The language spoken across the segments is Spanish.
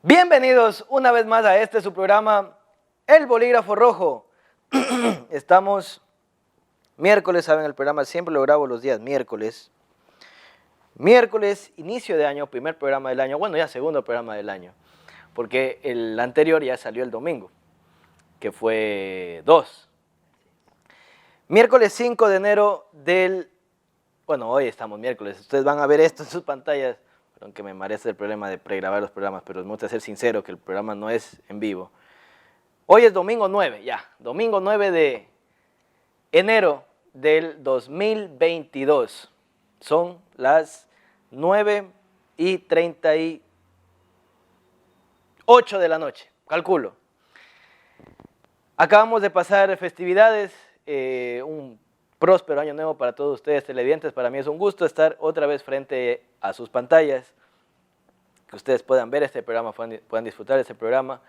Bienvenidos una vez más a su programa, El Bolígrafo Rojo. Estamos miércoles, saben, el programa siempre lo grabo los días miércoles. Miércoles, inicio de año, primer programa del año, bueno, ya segundo programa del año, porque el anterior ya salió el domingo, que fue 2. Miércoles 5 de enero bueno, hoy estamos miércoles, ustedes van a ver esto en sus pantallas, aunque me merece el problema de pregrabar los programas, pero me gusta ser sincero que el programa no es en vivo. Hoy es domingo 9, domingo 9 de enero del 2022. Son las 9:38 de la noche, calculo. Acabamos de pasar festividades, un próspero año nuevo para todos ustedes televidentes. Para mí es un gusto estar otra vez frente a sus pantallas, que ustedes puedan ver este programa, puedan disfrutar de este programa.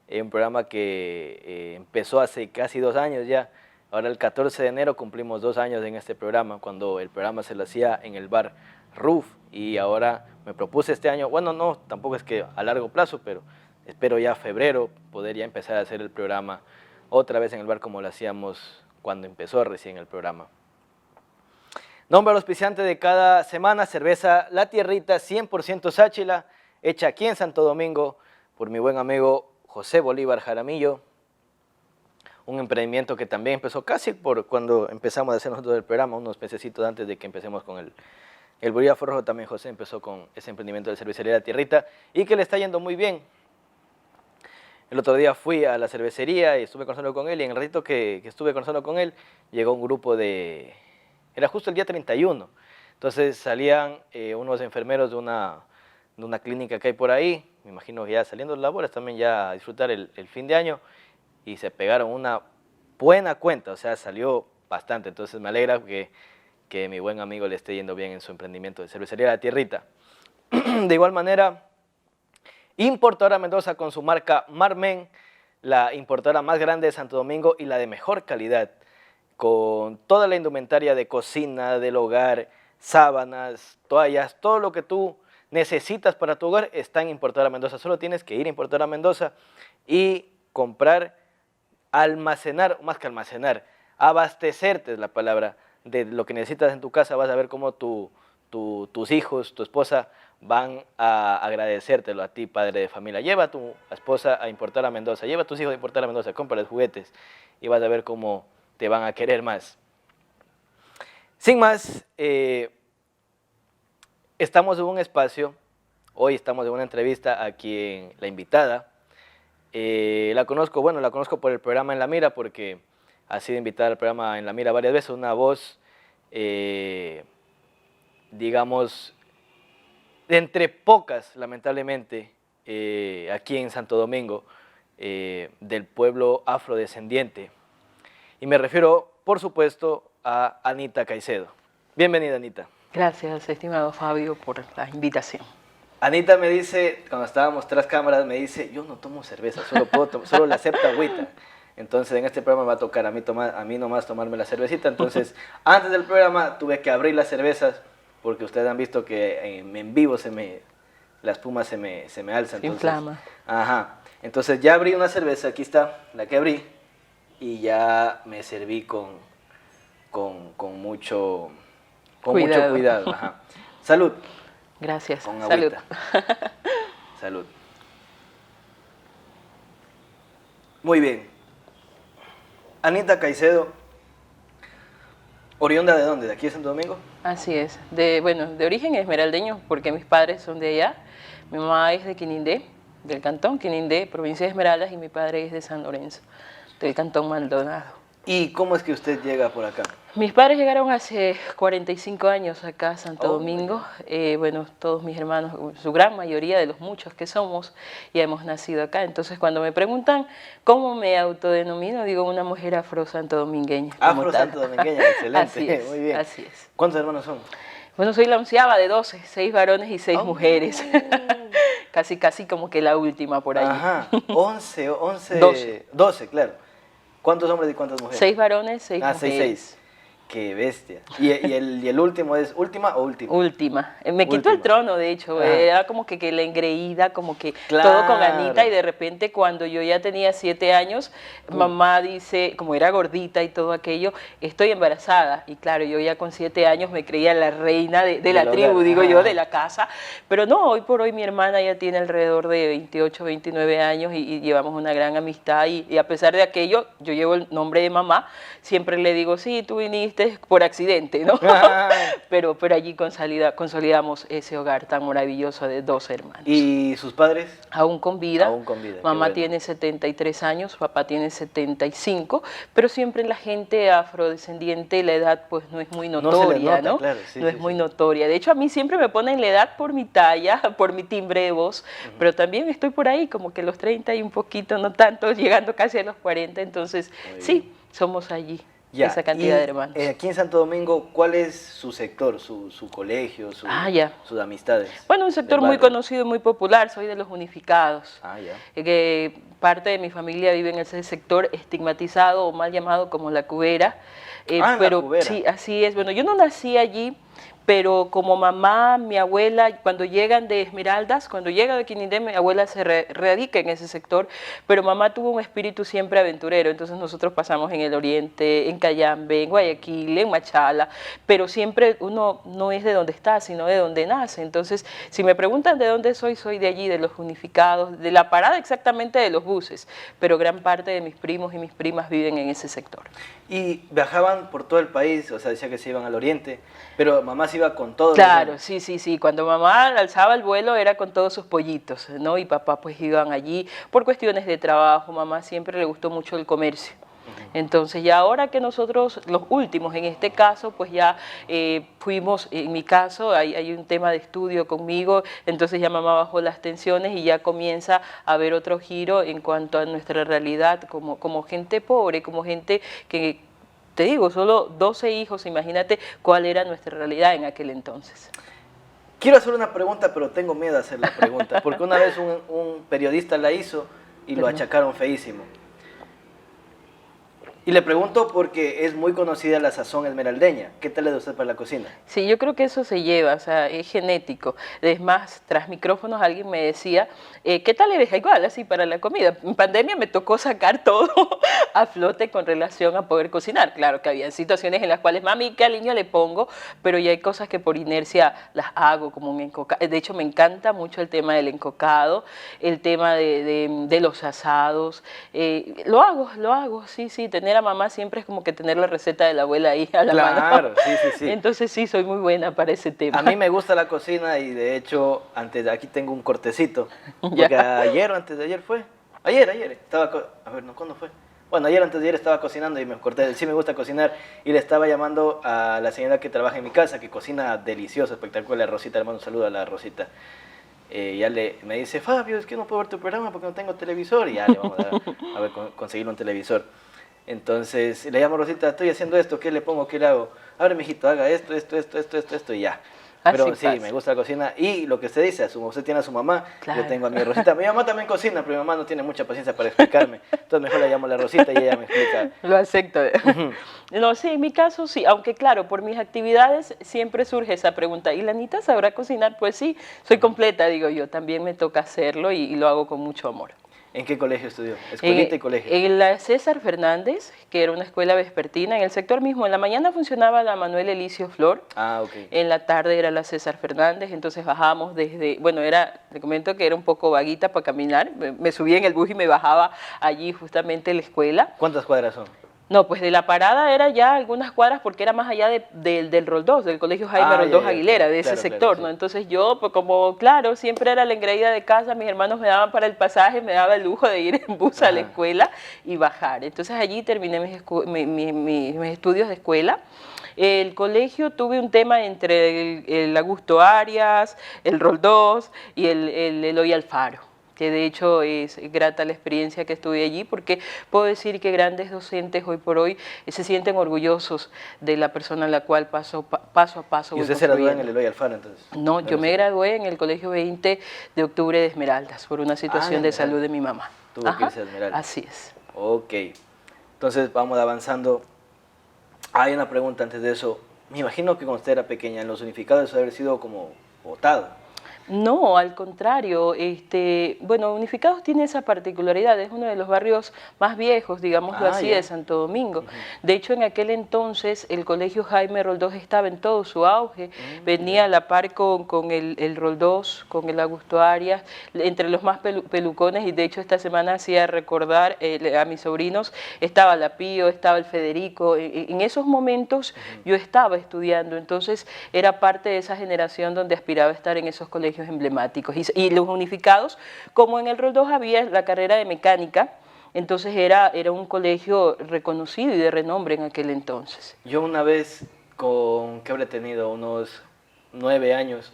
Un programa que empezó hace casi 2 años ya. Ahora el 14 de enero cumplimos 2 años en este programa, cuando el programa se lo hacía en el bar Roof, y ahora me propuse este año, bueno, no, tampoco es que a largo plazo, pero espero ya febrero poder ya empezar a hacer el programa otra vez en el bar como lo hacíamos cuando empezó recién el programa. Nombre al auspiciante de cada semana: cerveza La Tierrita 100% Sáchila, hecha aquí en Santo Domingo por mi buen amigo José Bolívar Jaramillo. Un emprendimiento que también empezó casi por cuando empezamos a hacer nosotros el programa, unos mesecitos antes de que empecemos con el Bolígrafo Rojo. También José empezó con ese emprendimiento de cervecería La Tierrita y que le está yendo muy bien. El otro día fui a la cervecería y estuve conversando con él, y en el ratito que estuve conversando con él, llegó un grupo era justo el día 31, entonces salían unos enfermeros de una clínica que hay por ahí, me imagino que ya saliendo de labores también ya a disfrutar el fin de año, y se pegaron una buena cuenta, o sea, salió bastante. Entonces me alegra que mi buen amigo le esté yendo bien en su emprendimiento de cervecería La Tierrita. De igual manera, Importadora Mendoza con su marca Marmen, la importadora más grande de Santo Domingo y la de mejor calidad, con toda la indumentaria de cocina, del hogar, sábanas, toallas, todo lo que tú necesitas para tu hogar está en Importadora Mendoza. Solo tienes que ir a Importadora Mendoza y comprar, almacenar, más que almacenar, abastecerte es la palabra, de lo que necesitas en tu casa. Vas a ver cómo tus hijos, tu esposa van a agradecértelo a ti, padre de familia. Lleva a tu esposa a importar a Mendoza, lleva a tus hijos a importar a Mendoza, cómprales juguetes y vas a ver cómo te van a querer más. Sin más, estamos en un espacio, hoy estamos en una entrevista a quien la invitada, la conozco por el programa En la Mira, porque ha sido invitada al programa En la Mira varias veces, una voz, digamos, de entre pocas, lamentablemente, aquí en Santo Domingo, del pueblo afrodescendiente. Y me refiero, por supuesto, a Anita Caicedo. Bienvenida, Anita. Gracias, estimado Fabio, por la invitación. Anita me dice, cuando estábamos tras cámaras, me dice: yo no tomo cerveza, solo le acepto agüita. Entonces en este programa me va a tocar a mí nomás tomarme la cervecita. Entonces antes del programa tuve que abrir las cervezas, porque ustedes han visto que en vivo la espuma se me alza. Se inflama. Ajá. Entonces ya abrí una cerveza, aquí está, la que abrí, y ya me serví con mucho cuidado. Ajá. Salud. Gracias. Con Salud. Salud. Muy bien. Anita Caicedo, ¿oriunda de dónde? ¿De aquí de Santo Domingo? Así es. De origen esmeraldeño, porque mis padres son de allá. Mi mamá es de Quinindé, del cantón Quinindé, provincia de Esmeraldas, y mi padre es de San Lorenzo, del cantón Maldonado. ¿Y cómo es que usted llega por acá? Mis padres llegaron hace 45 años acá a Santo Domingo. Todos mis hermanos, su gran mayoría de los muchos que somos, ya hemos nacido acá. Entonces, cuando me preguntan cómo me autodenomino, digo una mujer afro-santodomingueña. Afro-santodomingueña, excelente. Así es, muy bien. Así es. ¿Cuántos hermanos son? Bueno, soy la 11ª de 12, 6 varones y 6 mujeres. Casi como que la última por ahí. Ajá, 12, claro. ¿Cuántos hombres y cuántas mujeres? 6 varones, 6 mujeres. 6. Qué bestia. ¿Y el último es última o último? Última. Me quitó el Última. trono, de hecho. Ajá. Era como que la engreída, como que Claro. todo con Anita. Y de repente, cuando yo ya tenía 7 años, mamá dice, como era gordita y todo aquello, estoy embarazada. Y claro, yo ya con 7 años me creía la reina de la tribu, hogar. digo Ajá. yo, de la casa. Pero no, hoy por hoy mi hermana ya tiene alrededor de 28, 29 años y llevamos una gran amistad. Y a pesar de aquello, yo llevo el nombre de mamá. Siempre le digo, sí, tú viniste por accidente, ¿no? pero allí consolidamos ese hogar tan maravilloso de 2 hermanos. ¿Y sus padres? Aún con vida. Aún con vida. Mamá tiene 73 años, papá tiene 75, pero siempre en la gente afrodescendiente la edad pues no es muy notoria, ¿no? Claro, sí, no es muy notoria. De hecho, a mí siempre me ponen la edad por mi talla, por mi timbre de voz, pero también estoy por ahí, como que los 30 y un poquito, no tanto, llegando casi a los 40, entonces sí, somos allí. Ya. Esa cantidad de hermanos. Aquí en Santo Domingo, ¿cuál es su sector, su colegio, sus amistades? Bueno, un sector muy conocido, muy popular, soy de los unificados. Que parte de mi familia vive en ese sector estigmatizado o mal llamado como La Cubera. Pero La Cubera. Sí, así es. Bueno, yo no nací allí, pero como mamá, mi abuela, cuando llegan de Esmeraldas, cuando llega de Quinindé, mi abuela se radica en ese sector, pero mamá tuvo un espíritu siempre aventurero, entonces nosotros pasamos en el oriente, en Cayambe, en Guayaquil, en Machala, pero siempre uno no es de donde está, sino de donde nace. Entonces, si me preguntan de dónde soy de allí, de los unificados, de la parada exactamente de los buses, pero gran parte de mis primos y mis primas viven en ese sector. Y viajaban por todo el país, o sea, decía que se iban al oriente, pero mamá se iba con todos. Claro, sí. Cuando mamá alzaba el vuelo era con todos sus pollitos, ¿no? Y papá pues iban allí por cuestiones de trabajo. Mamá siempre le gustó mucho el comercio. Entonces ya ahora que nosotros, los últimos en este caso, pues ya fuimos, en mi caso hay un tema de estudio conmigo, entonces ya mamá bajó las tensiones y ya comienza a haber otro giro en cuanto a nuestra realidad como gente pobre, como gente que, te digo, solo 12 hijos, imagínate cuál era nuestra realidad en aquel entonces. Quiero hacer una pregunta, pero tengo miedo de hacer la pregunta, porque una vez un periodista la hizo y lo achacaron feísimo. Y le pregunto porque es muy conocida la sazón esmeraldeña. ¿Qué tal es usted para la cocina? Sí, yo creo que eso se lleva, o sea, es genético. Es más, tras micrófonos alguien me decía, ¿qué tal eres? Igual, así para la comida. En pandemia me tocó sacar todo a flote con relación a poder cocinar. Claro que había situaciones en las cuales, mami, ¿qué aliño le pongo? Pero ya hay cosas que por inercia las hago, como un encocado. De hecho, me encanta mucho el tema del encocado, el tema de los asados. Lo hago, sí, tener a mamá siempre es como que tener la receta de la abuela ahí a la mano. Claro, sí. Entonces sí, soy muy buena para ese tema. A mí me gusta la cocina y de hecho, aquí tengo un cortecito. Porque ayer o antes de ayer fue. Ayer, estaba, a ver, no, ¿cuándo fue? Bueno, ayer antes de ayer estaba cocinando y me corté, sí me gusta cocinar y le estaba llamando a la señora que trabaja en mi casa, que cocina delicioso, espectacular, Rosita, le mando un saludo a la Rosita. Me dice, Fabio, es que no puedo ver tu programa porque no tengo televisor. Y ya le vamos a ver, conseguir un televisor. Entonces le llamo, Rosita, estoy haciendo esto, ¿qué le pongo, qué le hago? A ver, mijito, haga esto y ya. Pero así sí, pasa. me gusta la cocina y lo que usted dice, usted tiene a su mamá, claro. Yo tengo a mi Rosita. Mi mamá también cocina, pero mi mamá no tiene mucha paciencia para explicarme. Entonces mejor le llamo a la Rosita y ella me explica. Lo acepto. No, sí, en mi caso sí, aunque claro, por mis actividades siempre surge esa pregunta, ¿y la Anita sabrá cocinar? Pues sí, soy completa, digo yo, también me toca hacerlo y lo hago con mucho amor. ¿En qué colegio estudió? ¿Escuelita y colegio? En la César Fernández, que era una escuela vespertina, en el sector mismo. En la mañana funcionaba la Manuel Elicio Flor. Ok. En la tarde era la César Fernández, entonces bajábamos desde, bueno, te comento que era un poco vaguita para caminar. Me subía en el bus y me bajaba allí justamente en la escuela. ¿Cuántas cuadras son? No, pues de la parada era ya algunas cuadras porque era más allá del Roldós, del Colegio Jaime Roldós Aguilera, de ese sector, ¿no? Sí. Entonces yo, pues como, claro, siempre era la engreída de casa, mis hermanos me daban para el pasaje, me daba el lujo de ir en bus a la escuela y bajar. Entonces allí terminé mis estudios de escuela. El colegio tuve un tema entre el Augusto Arias, el Roldós y el Eloy Alfaro, que de hecho es grata la experiencia que estuve allí, porque puedo decir que grandes docentes hoy por hoy se sienten orgullosos de la persona en la cual paso a paso. ¿Y usted se graduó en el Eloy Alfaro entonces? No, yo me gradué en el Colegio 20 de Octubre de Esmeraldas, por una situación de salud de mi mamá. Tuvo que irse a Esmeraldas. Así es. Ok, entonces vamos avanzando. Hay una pregunta antes de eso. Me imagino que cuando usted era pequeña, en los unificados eso debe haber sido como votado. No, al contrario, bueno, Unificados tiene esa particularidad, es uno de los barrios más viejos, digámoslo así, Ya. de Santo Domingo. De hecho, en aquel entonces el colegio Jaime Roldós estaba en todo su auge, venía a la par con el Roldós, con el Augusto Arias, entre los más pelucones, y de hecho esta semana hacía recordar a mis sobrinos, estaba la Pío, estaba el Federico, en esos momentos yo estaba estudiando, entonces era parte de esa generación donde aspiraba a estar en esos colegios emblemáticos. Y los unificados, como en el Roldós había la carrera de mecánica, entonces era un colegio reconocido y de renombre en aquel entonces. Yo una vez, que habré tenido unos 9 años,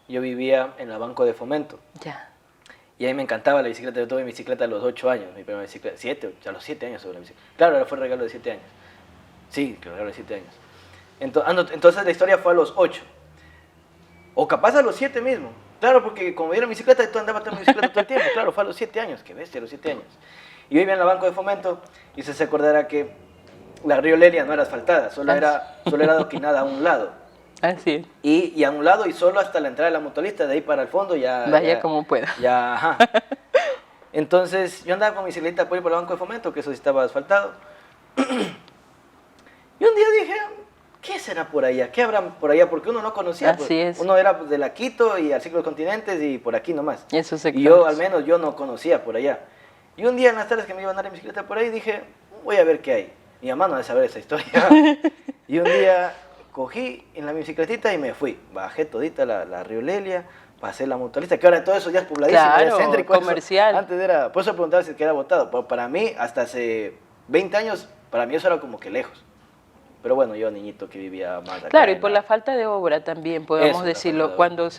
yo vivía en la Banco de Fomento. Ya. Y a mí me encantaba la bicicleta. Yo tuve mi bicicleta a los 8 años, mi primera bicicleta. 7, a los 7 años tuve la bicicleta. Claro, fue el regalo de 7 años. Sí, el regalo de 7 años. Entonces la historia fue a los 8. O capaz a los 7 mismo. Claro, porque como era bicicleta, tú andabas en bicicleta todo el tiempo. Claro, fue a los 7 años. Qué bestia, a los 7 años. Y yo vivía en la Banco de Fomento y se acordará que la Río Lelia no era asfaltada, solo era adoquinada a un lado. Así es. Y a un lado y solo hasta la entrada de la mutualista, de ahí para el fondo ya... Vaya como pueda. Ya, ajá. Entonces yo andaba con mi bicicleta por ir por el Banco de Fomento, que eso sí estaba asfaltado. Y un día dije, ¿qué será por allá? ¿Qué habrá por allá? Porque uno no conocía. Así es. Uno era de la Quito y al Ciclo de los Continentes y por aquí nomás. Eso se Y yo, al menos, yo no conocía por allá. Y un día en las tardes que me iba a andar en bicicleta por ahí, dije, voy a ver qué hay. Mi mamá no debe saber esa historia. Y un día cogí en la bicicletita y me fui. Bajé todita la Río Lelia, pasé la mutualista, que ahora todo eso ya es pobladísimo, Claro, ya es céntrico. comercial. Antes era, por eso preguntaba si quedaba votado. Pero para mí, hasta hace 20 años, para mí eso era como que lejos. Pero bueno, yo niñito que vivía más acá. Claro, y por la falta de obra también, podemos Eso, decirlo. Cuando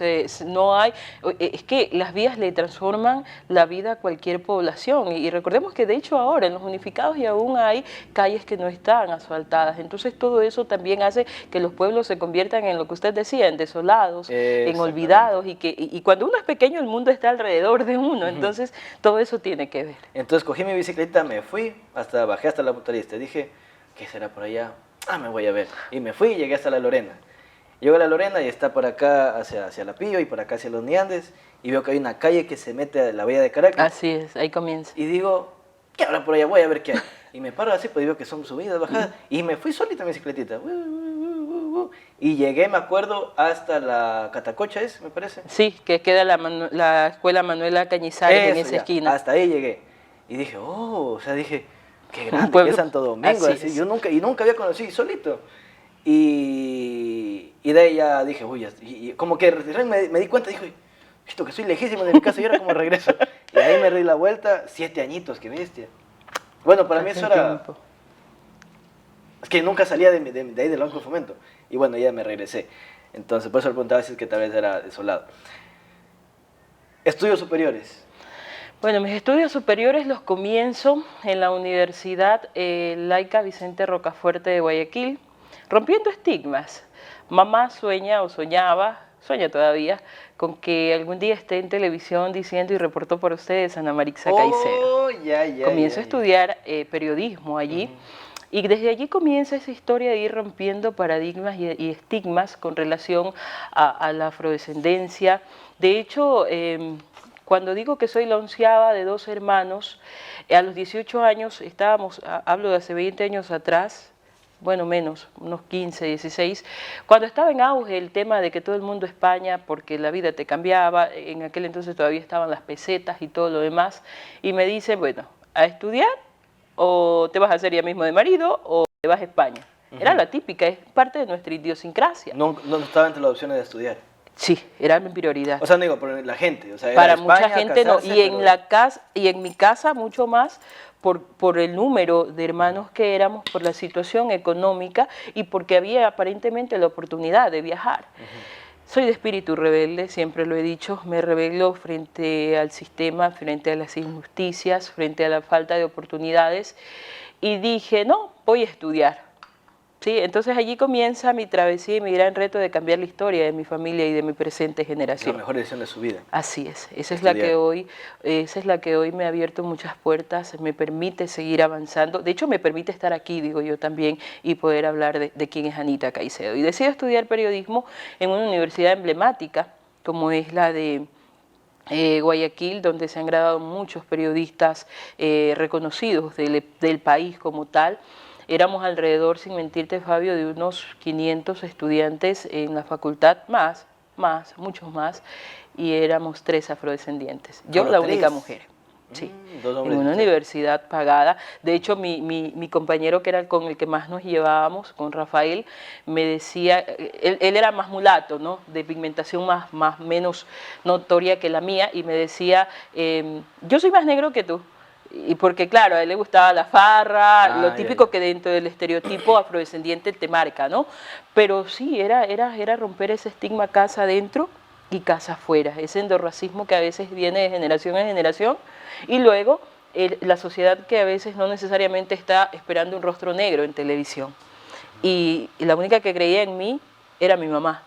no hay, es que las vías le transforman la vida a cualquier población. Y recordemos que de hecho ahora en los unificados y aún hay calles que no están asfaltadas. Entonces todo eso también hace que los pueblos se conviertan en lo que usted decía, en desolados, en olvidados. Y cuando uno es pequeño el mundo está alrededor de uno. Entonces todo eso tiene que ver. Entonces cogí mi bicicleta, me fui, bajé hasta la mutualista. Dije, ¿qué será por allá? Me voy a ver. Y me fui y llegué hasta la Lorena. Llego a la Lorena y está por acá hacia la Pío y por acá hacia los Niandes. Y veo que hay una calle que se mete a la Bahía de Caracas. Así es, ahí comienza. Y digo, ¿qué habrá por allá? Voy a ver qué hay. Y me paro así, pues veo que son subidas, bajadas. Y me fui solita en mi bicicletita. Y llegué, me acuerdo, hasta la Catacocha, me parece. Sí, que queda la escuela Manuela Cañizares en esa esquina. Hasta ahí llegué. Y dije, dije, qué grande, que es Santo Domingo. Así, yo nunca había conocido solito. Y de ahí ya dije, y como que me di cuenta, dije, esto que soy lejísimo de mi casa y ahora como regreso. Y ahí me di la vuelta, 7 añitos, qué bestia. Bueno, para mí eso era... Es que nunca salía de ahí del Banco de Fomento. Y bueno, ya me regresé. Entonces, por eso le preguntaba si es que tal vez era desolado. Estudios superiores. Bueno, mis estudios superiores los comienzo en la Universidad Laica Vicente Rocafuerte de Guayaquil, rompiendo estigmas. Mamá sueña todavía, con que algún día esté en televisión diciendo y reportó por ustedes Ana Marixa Caicedo. Comienzo a estudiar periodismo allí. Y desde allí comienza esa historia de ir rompiendo paradigmas y estigmas con relación a la afrodescendencia. De hecho, cuando digo que soy la 11ª de 2 hermanos, a los 18 años hablo de hace 20 años atrás, bueno menos, unos 15, 16, cuando estaba en auge el tema de que todo el mundo España, porque la vida te cambiaba, en aquel entonces todavía estaban las pesetas y todo lo demás, y me dicen, bueno, a estudiar, o te vas a hacer ya mismo de marido, o te vas a España. Era la típica, es parte de nuestra idiosincrasia. No estaba entre las opciones de estudiar. Sí, era mi prioridad. O sea, no digo, por la gente. O sea, para España, mucha gente casarse, no, y en mi casa mucho más por el número de hermanos que éramos, por la situación económica y porque había aparentemente la oportunidad de viajar. Soy de espíritu rebelde, siempre lo he dicho, me rebelo frente al sistema, frente a las injusticias, frente a la falta de oportunidades y dije, no, voy a estudiar. Sí, entonces allí comienza mi travesía y mi gran reto de cambiar la historia de mi familia y de mi presente La generación. mejor decisión de su vida. Así es, Estudiar. esa es la que hoy me ha abierto muchas puertas, me permite seguir avanzando, de hecho me permite estar aquí, digo yo también, y poder hablar de quién es Anita Caicedo. Y decido estudiar periodismo en una universidad emblemática, como es la de Guayaquil, donde se han graduado muchos periodistas reconocidos del país como tal. Éramos alrededor, sin mentirte Fabio, de unos 500 estudiantes en la facultad, muchos más, y éramos 3 afrodescendientes. Yo ¿Solo la única 3? mujer. Sí, 2 en hombres y una usted. universidad pagada. De hecho, mi compañero que era con el que más nos llevábamos, con Rafael, me decía, él era más mulato, ¿no? De pigmentación menos notoria que la mía, y me decía, yo soy más negro que tú. Y porque claro, a él le gustaba la farra, lo Ya, típico ya. que dentro del estereotipo afrodescendiente te marca, ¿no? Pero sí, era romper ese estigma casa adentro y casa afuera, ese endorracismo que a veces viene de generación en generación, y luego la sociedad que a veces no necesariamente está esperando un rostro negro en televisión. Y la única que creía en mí era mi mamá.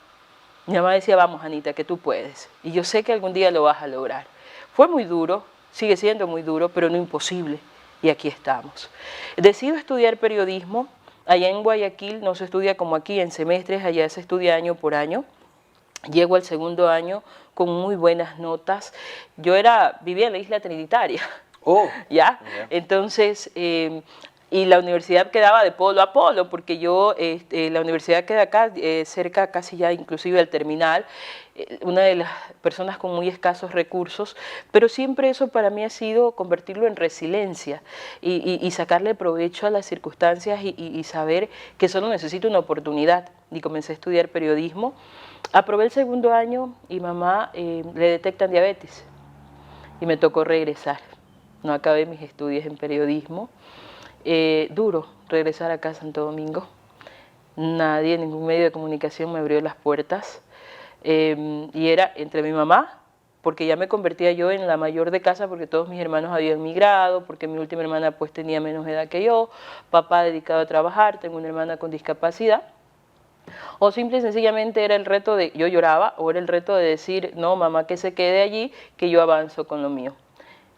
Mi mamá decía, vamos Anita, que tú puedes, y yo sé que algún día lo vas a lograr. Fue muy duro, sigue siendo muy duro, pero no imposible, y aquí estamos. Decido estudiar periodismo. Allá en Guayaquil no se estudia como aquí en semestres, allá se estudia año por año. Llego al segundo año con muy buenas notas. Vivía en la isla Trinitaria, Oh, ¿ya? ya. Entonces, y la universidad quedaba de polo a polo, porque la universidad queda acá, cerca casi ya inclusive al terminal, una de las personas con muy escasos recursos, pero siempre eso para mí ha sido convertirlo en resiliencia y sacarle provecho a las circunstancias y saber que solo necesito una oportunidad. Y comencé a estudiar periodismo. Aprobé el segundo año y mamá le detectan diabetes y me tocó regresar. No acabé mis estudios en periodismo. Duro regresar acá a Santo Domingo. Nadie, ningún medio de comunicación me abrió las puertas. Y era entre mi mamá, porque ya me convertía yo en la mayor de casa porque todos mis hermanos habían migrado, porque mi última hermana pues tenía menos edad que yo, papá dedicado a trabajar, tengo una hermana con discapacidad. O simple y sencillamente era el reto de, yo lloraba, o era el reto de decir, no, mamá, que se quede allí, que yo avanzo con lo mío.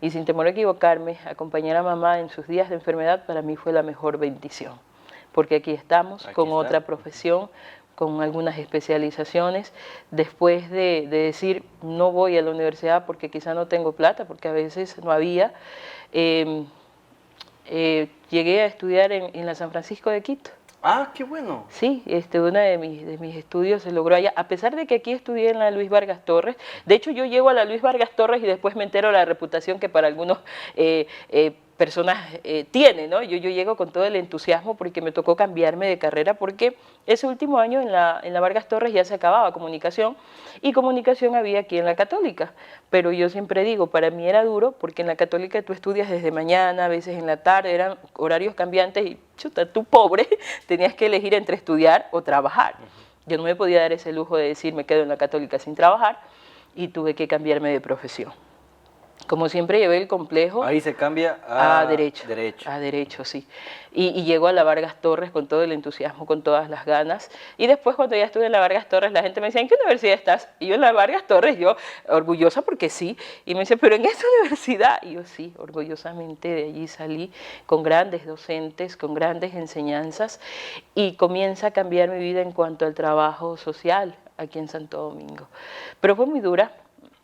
Y sin temor a equivocarme, acompañar a mamá en sus días de enfermedad para mí fue la mejor bendición. Porque aquí estamos, con otra profesión, con algunas especializaciones, después de decir, no voy a la universidad porque quizá no tengo plata, porque a veces no había, llegué a estudiar en la San Francisco de Quito. Ah, qué bueno. Sí, uno de mis estudios se logró allá, a pesar de que aquí estudié en la Luis Vargas Torres. De hecho, yo llego a la Luis Vargas Torres y después me entero la reputación que para algunos personas tiene, ¿no? Yo llego con todo el entusiasmo porque me tocó cambiarme de carrera, porque ese último año en la Vargas Torres ya se acababa comunicación, y comunicación había aquí en la Católica. Pero yo siempre digo, para mí era duro porque en la Católica tú estudias desde mañana, a veces en la tarde, eran horarios cambiantes y chuta, tú pobre, tenías que elegir entre estudiar o trabajar. Yo no me podía dar ese lujo de decir me quedo en la Católica sin trabajar, y tuve que cambiarme de profesión. Como siempre llevé el complejo. Ahí se cambia a derecho. derecho. A derecho, sí. Y llego a la Vargas Torres con todo el entusiasmo, con todas las ganas. Y después, cuando ya estuve en la Vargas Torres, la gente me decía, ¿en qué universidad estás? Y yo en la Vargas Torres, yo orgullosa porque sí. Y me dice, ¿pero en esa universidad? Y yo sí, orgullosamente de allí salí con grandes docentes, con grandes enseñanzas. Y comienza a cambiar mi vida en cuanto al trabajo social aquí en Santo Domingo. Pero fue muy dura.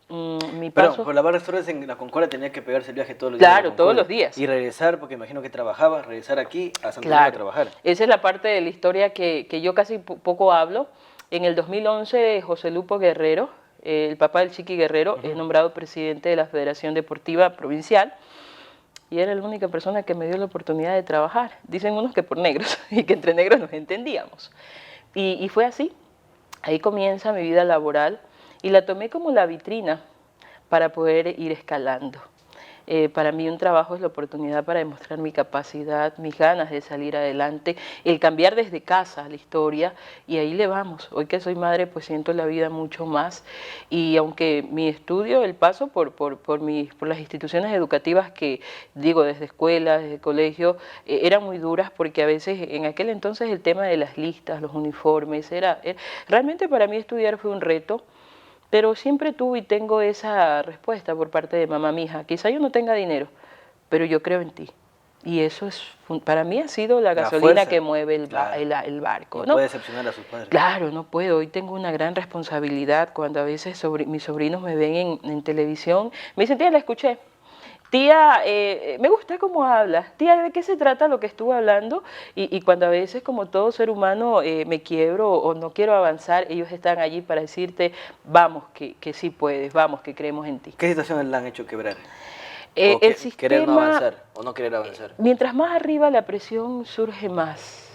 Mi paso... Pero por la Vargas Torres en la Concordia tenía que pegarse el viaje todos los días. Claro, todos los días. Y regresar, porque imagino que trabajaba, regresar aquí a Santo Domingo a trabajar. Esa es la parte de la historia que yo casi poco hablo. En el 2011, José Lupo Guerrero, el papá del Chiqui Guerrero, es nombrado presidente de la Federación Deportiva Provincial, y era la única persona que me dio la oportunidad de trabajar. Dicen unos que por negros, y que entre negros nos entendíamos. Y fue así. Ahí comienza mi vida laboral, y la tomé como la vitrina para poder ir escalando. Para mí un trabajo es la oportunidad para demostrar mi capacidad, mis ganas de salir adelante, el cambiar desde casa la historia, y ahí le vamos. Hoy que soy madre, pues siento la vida mucho más, y aunque mi estudio, el paso por las instituciones educativas que digo, desde escuela, desde colegio, eran muy duras, porque a veces en aquel entonces el tema de las listas, los uniformes, realmente para mí estudiar fue un reto. Pero siempre tuve y tengo esa respuesta por parte de mamá: mija, quizá yo no tenga dinero, pero yo creo en ti. Y eso es, para mí ha sido la gasolina fuerza, que mueve el claro. barco, No ¿no? puede decepcionar a sus padres. Claro, no puedo. Hoy tengo una gran responsabilidad cuando a veces mis sobrinos me ven en televisión. Me dicen: tía, la escuché. Tía, me gusta cómo hablas. Tía, ¿de qué se trata lo que estuvo hablando? Y cuando a veces, como todo ser humano, me quiebro o no quiero avanzar, ellos están allí para decirte: vamos, que sí puedes, vamos, que creemos en ti. ¿Qué situaciones la han hecho quebrar? ¿O El querer no sistema, avanzar o no querer avanzar? mientras más arriba la presión surge más,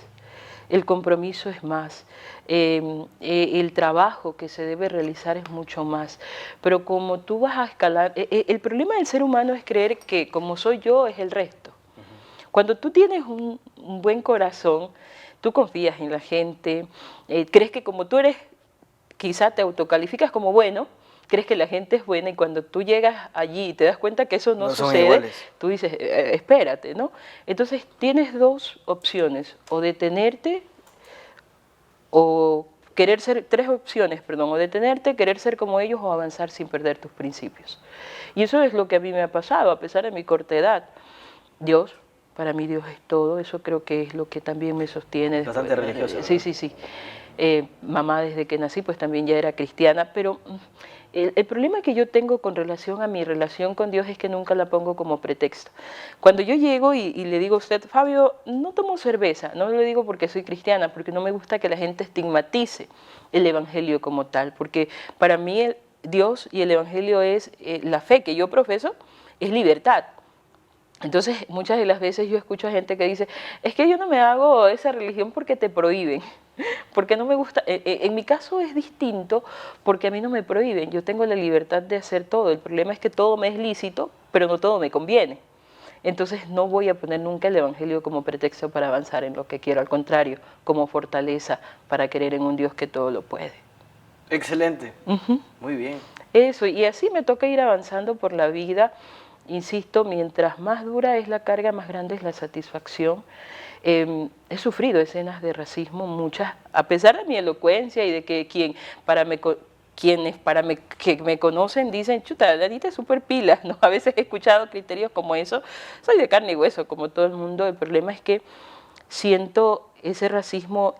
el compromiso es más, el trabajo que se debe realizar es mucho más. Pero como tú vas a escalar, el problema del ser humano es creer que como soy yo es el resto. Cuando tú tienes un buen corazón, tú confías en la gente, crees que como tú eres, quizá te autocalificas como bueno, crees que la gente es buena, y cuando tú llegas allí y te das cuenta que eso no No son sucede, iguales. tú dices: espérate", ¿no? Entonces tienes dos opciones: o detenerte o querer ser, tres opciones, perdón: o detenerte, querer ser como ellos, o avanzar sin perder tus principios. Y eso es lo que a mí me ha pasado, a pesar de mi corta edad. Dios, para mí Dios es todo, eso creo que es lo que también me sostiene. Bastante religiosa, Sí, ¿verdad? sí, sí. Mamá desde que nací pues también ya era cristiana, pero el problema que yo tengo con relación a mi relación con Dios es que nunca la pongo como pretexto. Cuando yo llego y le digo a usted: Fabio, no tomo cerveza, no lo digo porque soy cristiana, porque no me gusta que la gente estigmatice el evangelio como tal, porque para mí Dios y el evangelio es la fe que yo profeso, es libertad. Entonces, muchas de las veces yo escucho a gente que dice: es que yo no me hago esa religión porque te prohíben, porque no me gusta. En mi caso es distinto, porque a mí no me prohíben, yo tengo la libertad de hacer todo. El problema es que todo me es lícito, pero no todo me conviene. Entonces no voy a poner nunca el evangelio como pretexto para avanzar en lo que quiero, al contrario, como fortaleza para creer en un Dios que todo lo puede. Excelente. Muy bien. Eso, y así me toca ir avanzando por la vida. Insisto, mientras más dura es la carga, más grande es la satisfacción. He sufrido escenas de racismo, muchas, a pesar de mi elocuencia y de que quienes que me conocen dicen: chuta, la Anita es súper pila, ¿no? A veces he escuchado criterios como eso. Soy de carne y hueso, como todo el mundo. El problema es que siento ese racismo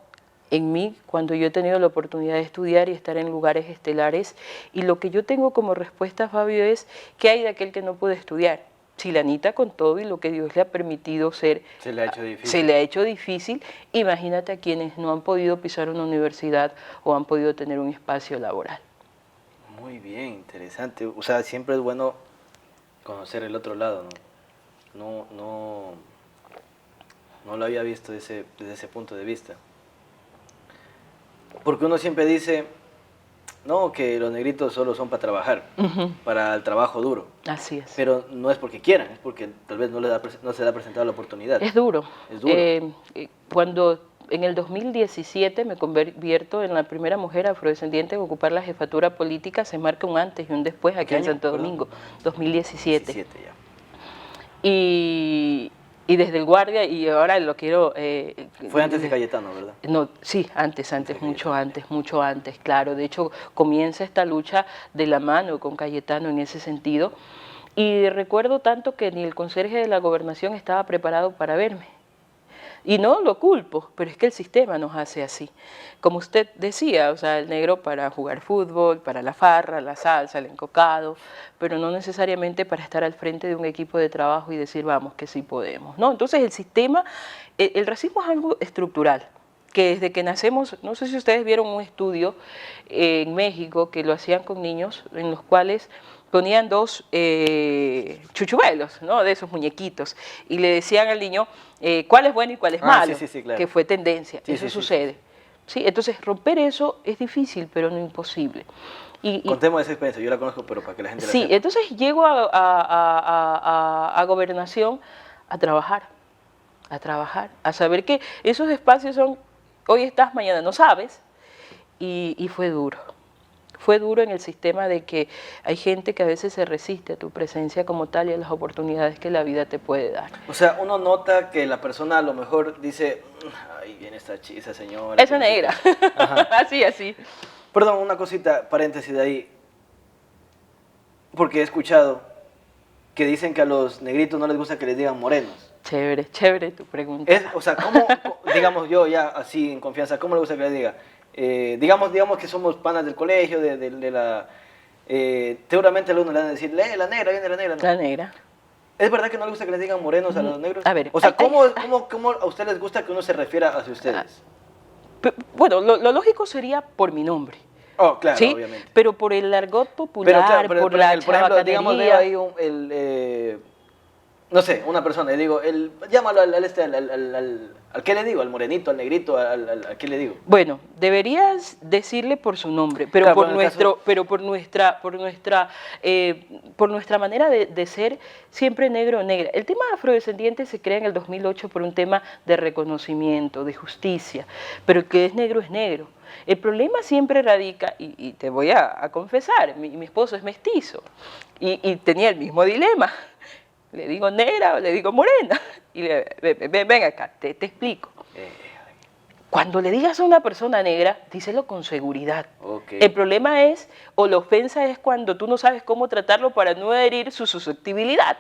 en mí cuando yo he tenido la oportunidad de estudiar y estar en lugares estelares, y lo que yo tengo como respuesta, Fabio, es: ¿qué hay de aquel que no puede estudiar? Si la Anita, con todo y lo que Dios le ha permitido ser, Se le ha hecho difícil. se le ha hecho difícil, imagínate a quienes no han podido pisar una universidad o han podido tener un espacio laboral. Muy bien, interesante. O sea, siempre es bueno conocer el otro lado, ¿no? No lo había visto desde ese punto de vista. Porque uno siempre dice, no, que los negritos solo son para trabajar, para el trabajo duro. Así es. Pero no es porque quieran, es porque tal vez no se le ha presentado la oportunidad. Es duro. Es duro. Cuando en el 2017 me convierto en la primera mujer afrodescendiente en ocupar la jefatura política, se marca un antes y un después aquí en Santo Domingo, 2017. 17 ya. Y desde el guardia, y ahora lo quiero... Fue antes de Cayetano, ¿verdad? No, sí, antes, mucho antes, claro. De hecho, comienza esta lucha de la mano con Cayetano en ese sentido. Y recuerdo tanto que ni el conserje de la gobernación estaba preparado para verme. Y no lo culpo, pero es que el sistema nos hace así. Como usted decía, o sea, el negro para jugar fútbol, para la farra, la salsa, el encocado, pero no necesariamente para estar al frente de un equipo de trabajo y decir: vamos, que sí podemos, ¿no? Entonces el sistema, el racismo es algo estructural, que desde que nacemos, no sé si ustedes vieron un estudio en México que lo hacían con niños, en los cuales ponían dos chuchuelos, ¿no?, de esos muñequitos, y le decían al niño cuál es bueno y cuál es malo, sí, claro. que fue tendencia. Sí, Eso sí, sucede. sí. ¿sí? Entonces, romper eso es difícil, pero no imposible. Contemos esa experiencia, yo la conozco, pero para que la gente la sí, sepa. entonces llego a Gobernación a trabajar, a saber que esos espacios son, hoy estás, mañana no sabes, y fue duro. Fue duro en el sistema de que hay gente que a veces se resiste a tu presencia como tal y a las oportunidades que la vida te puede dar. O sea, uno nota que la persona a lo mejor dice, ahí viene esa señora. Esa negra, así. Perdón, una cosita, paréntesis de ahí. Porque he escuchado que dicen que a los negritos no les gusta que les digan morenos. Chévere tu pregunta. O sea, ¿cómo, digamos yo ya así en confianza, cómo le gusta que les diga? Digamos que somos panas del colegio, de la... seguramente a algunos le van a decir, la negra, viene la negra. ¿No? La negra. ¿Es verdad que no les gusta que les digan morenos a los negros? A ver, o sea, ¿cómo a ustedes les gusta que uno se refiera hacia ustedes? Bueno, lo lógico sería por mi nombre. Oh, claro, ¿sí? obviamente. Pero por el argot popular, por la por ejemplo, digamos, veo chabacanería. ahí no sé, una persona, y digo, llámalo al ¿qué le digo? Al morenito, al negrito, al ¿qué le digo? Bueno, deberías decirle por su nombre, pero Claro, por nuestra manera de ser siempre negro o negra. El tema afrodescendiente se crea en el 2008 por un tema de reconocimiento, de justicia, pero el que es negro es negro. El problema siempre radica, y te voy a confesar, mi esposo es mestizo y tenía el mismo dilema. Le digo negra o le digo morena. Y ven acá, te explico. Cuando le digas a una persona negra, díselo con seguridad. Okay. El problema es, o la ofensa es cuando tú no sabes cómo tratarlo para no herir su susceptibilidad.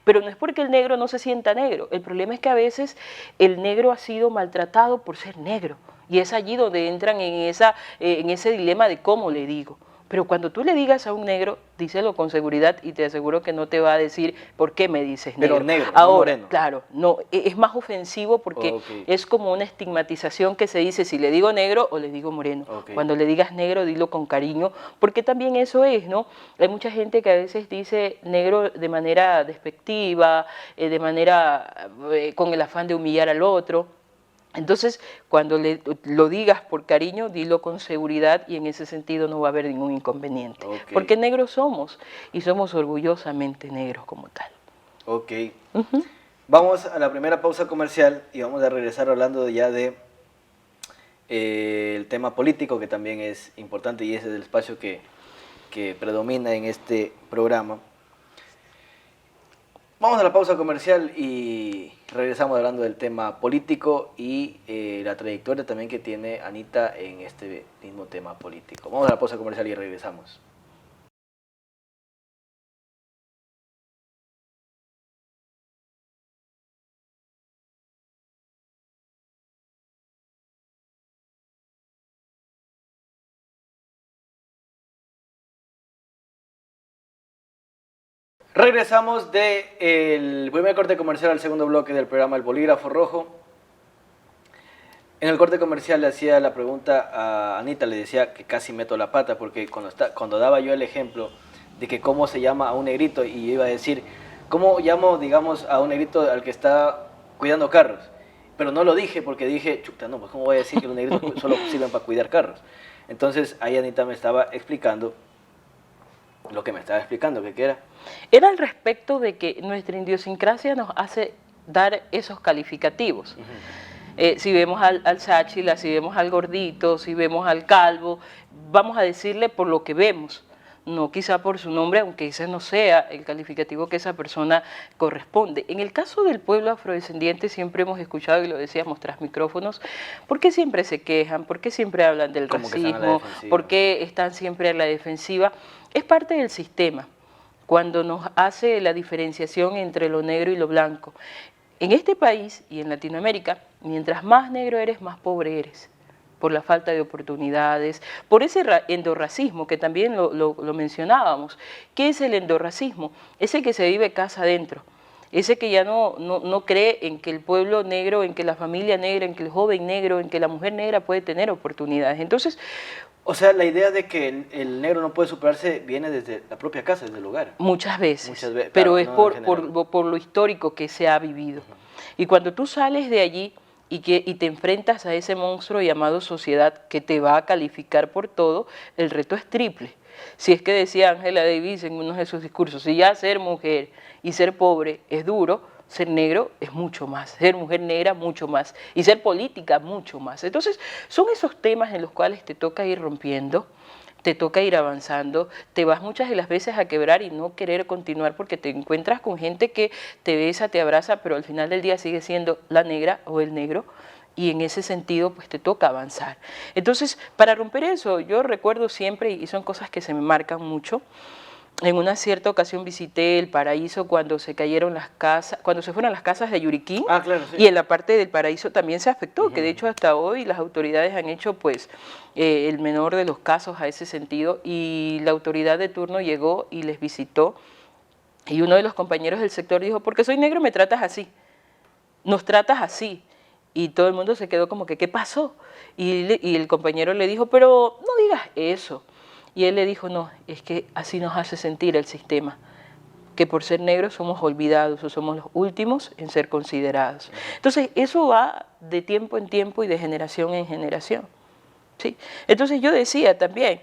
Pero no es porque el negro no se sienta negro. El problema es que a veces el negro ha sido maltratado por ser negro. Y es allí donde entran en ese dilema de cómo le digo. Pero cuando tú le digas a un negro, díselo con seguridad y te aseguro que no te va a decir por qué me dices negro. Pero negro, ahora, no moreno. Claro, no, es más ofensivo porque es como una estigmatización que se dice si le digo negro o le digo moreno. Cuando le digas negro, dilo con cariño, porque también eso es, ¿no? Hay mucha gente que a veces dice negro de manera despectiva, de manera con el afán de humillar al otro. Entonces, cuando lo digas por cariño, dilo con seguridad y en ese sentido no va a haber ningún inconveniente. Porque negros somos y somos orgullosamente negros como tal. Ok. Vamos a la primera pausa comercial y vamos a regresar hablando ya de el tema político, que también es importante y ese es el espacio que predomina en este programa. Vamos a la pausa comercial y regresamos hablando del tema político y la trayectoria también que tiene Anita en este mismo tema político. Vamos a la pausa comercial y regresamos. Regresamos del primer corte comercial al segundo bloque del programa El Bolígrafo Rojo. En el corte comercial le hacía la pregunta a Anita, le decía que casi meto la pata, porque cuando daba yo el ejemplo de que cómo se llama a un negrito, y yo iba a decir, ¿cómo llamo, digamos, a un negrito al que está cuidando carros? Pero no lo dije porque dije, chuta, no, pues ¿cómo voy a decir que los negritos solo sirven para cuidar carros? Entonces ahí Anita me estaba explicando lo que me estaba explicando, ¿qué era? Era al respecto de que nuestra idiosincrasia nos hace dar esos calificativos. Si vemos al sáchila, si vemos al gordito, si vemos al calvo, vamos a decirle por lo que vemos, no quizá por su nombre, aunque ese no sea el calificativo que esa persona corresponde. En el caso del pueblo afrodescendiente siempre hemos escuchado, y lo decíamos tras micrófonos, ¿por qué siempre se quejan? ¿Por qué siempre hablan del racismo? ¿Por qué están siempre a la defensiva? Es parte del sistema, cuando nos hace la diferenciación entre lo negro y lo blanco. En este país y en Latinoamérica, mientras más negro eres, más pobre eres, por la falta de oportunidades, por ese endorracismo que también lo mencionábamos. ¿Qué es el endorracismo? Ese que se vive casa adentro, ese que ya no cree en que el pueblo negro, en que la familia negra, en que el joven negro, en que la mujer negra puede tener oportunidades. Entonces, o sea, la idea de que el negro no puede superarse viene desde la propia casa, desde el hogar. Muchas veces, claro, pero es por lo histórico que se ha vivido. Y cuando tú sales de allí, y te enfrentas a ese monstruo llamado sociedad que te va a calificar por todo, el reto es triple. Si es que decía Angela Davis en uno de sus discursos, si ya ser mujer y ser pobre es duro, ser negro es mucho más, ser mujer negra mucho más, y ser política mucho más. Entonces, son esos temas en los cuales te toca ir rompiendo, te toca ir avanzando, te vas muchas de las veces a quebrar y no querer continuar porque te encuentras con gente que te besa, te abraza, pero al final del día sigue siendo la negra o el negro, y en ese sentido pues te toca avanzar. Entonces, para romper eso, yo recuerdo siempre, y son cosas que se me marcan mucho, en una cierta ocasión visité el Paraíso cuando se cayeron las casas, cuando se fueron las casas de Yuriquín, Claro, sí. y en la parte del Paraíso también se afectó, que de hecho hasta hoy las autoridades han hecho pues el menor de los casos a ese sentido, y la autoridad de turno llegó y les visitó, y uno de los compañeros del sector dijo, porque soy negro me tratas así, nos tratas así, y todo el mundo se quedó como que, ¿qué pasó? Y el compañero le dijo, pero no digas eso. Y él le dijo, no, es que así nos hace sentir el sistema, que por ser negros somos olvidados o somos los últimos en ser considerados. Entonces, eso va de tiempo en tiempo y de generación en generación, ¿sí? Entonces, yo decía también,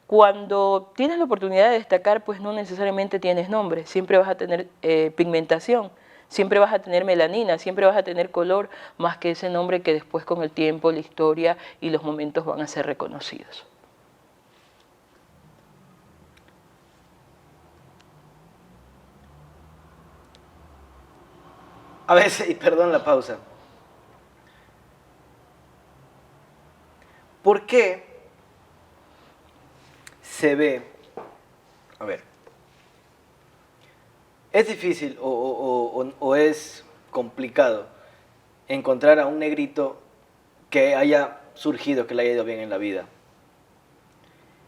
cuando tienes la oportunidad de destacar, pues no necesariamente tienes nombre, siempre vas a tener pigmentación, siempre vas a tener melanina, siempre vas a tener color, más que ese nombre que después con el tiempo, la historia y los momentos van a ser reconocidos. A veces, y perdón la pausa, ¿por qué se ve, a ver, es difícil o es complicado encontrar a un negrito que haya surgido, que le haya ido bien en la vida?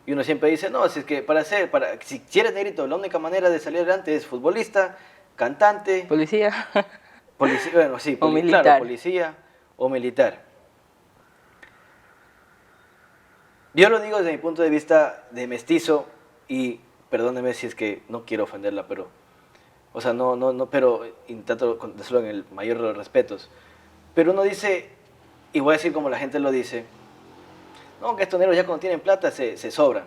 Y uno siempre dice, no, si es que si eres negrito, la única manera de salir adelante es futbolista, cantante, Policía. bueno, sí, O militar. claro, policía o militar. Yo lo digo desde mi punto de vista de mestizo, y perdóneme si es que no quiero ofenderla, pero, o sea, pero intento decirlo en el mayor de los respetos. Pero uno dice, y voy a decir como la gente lo dice, no, que estos negros ya cuando tienen plata se sobran.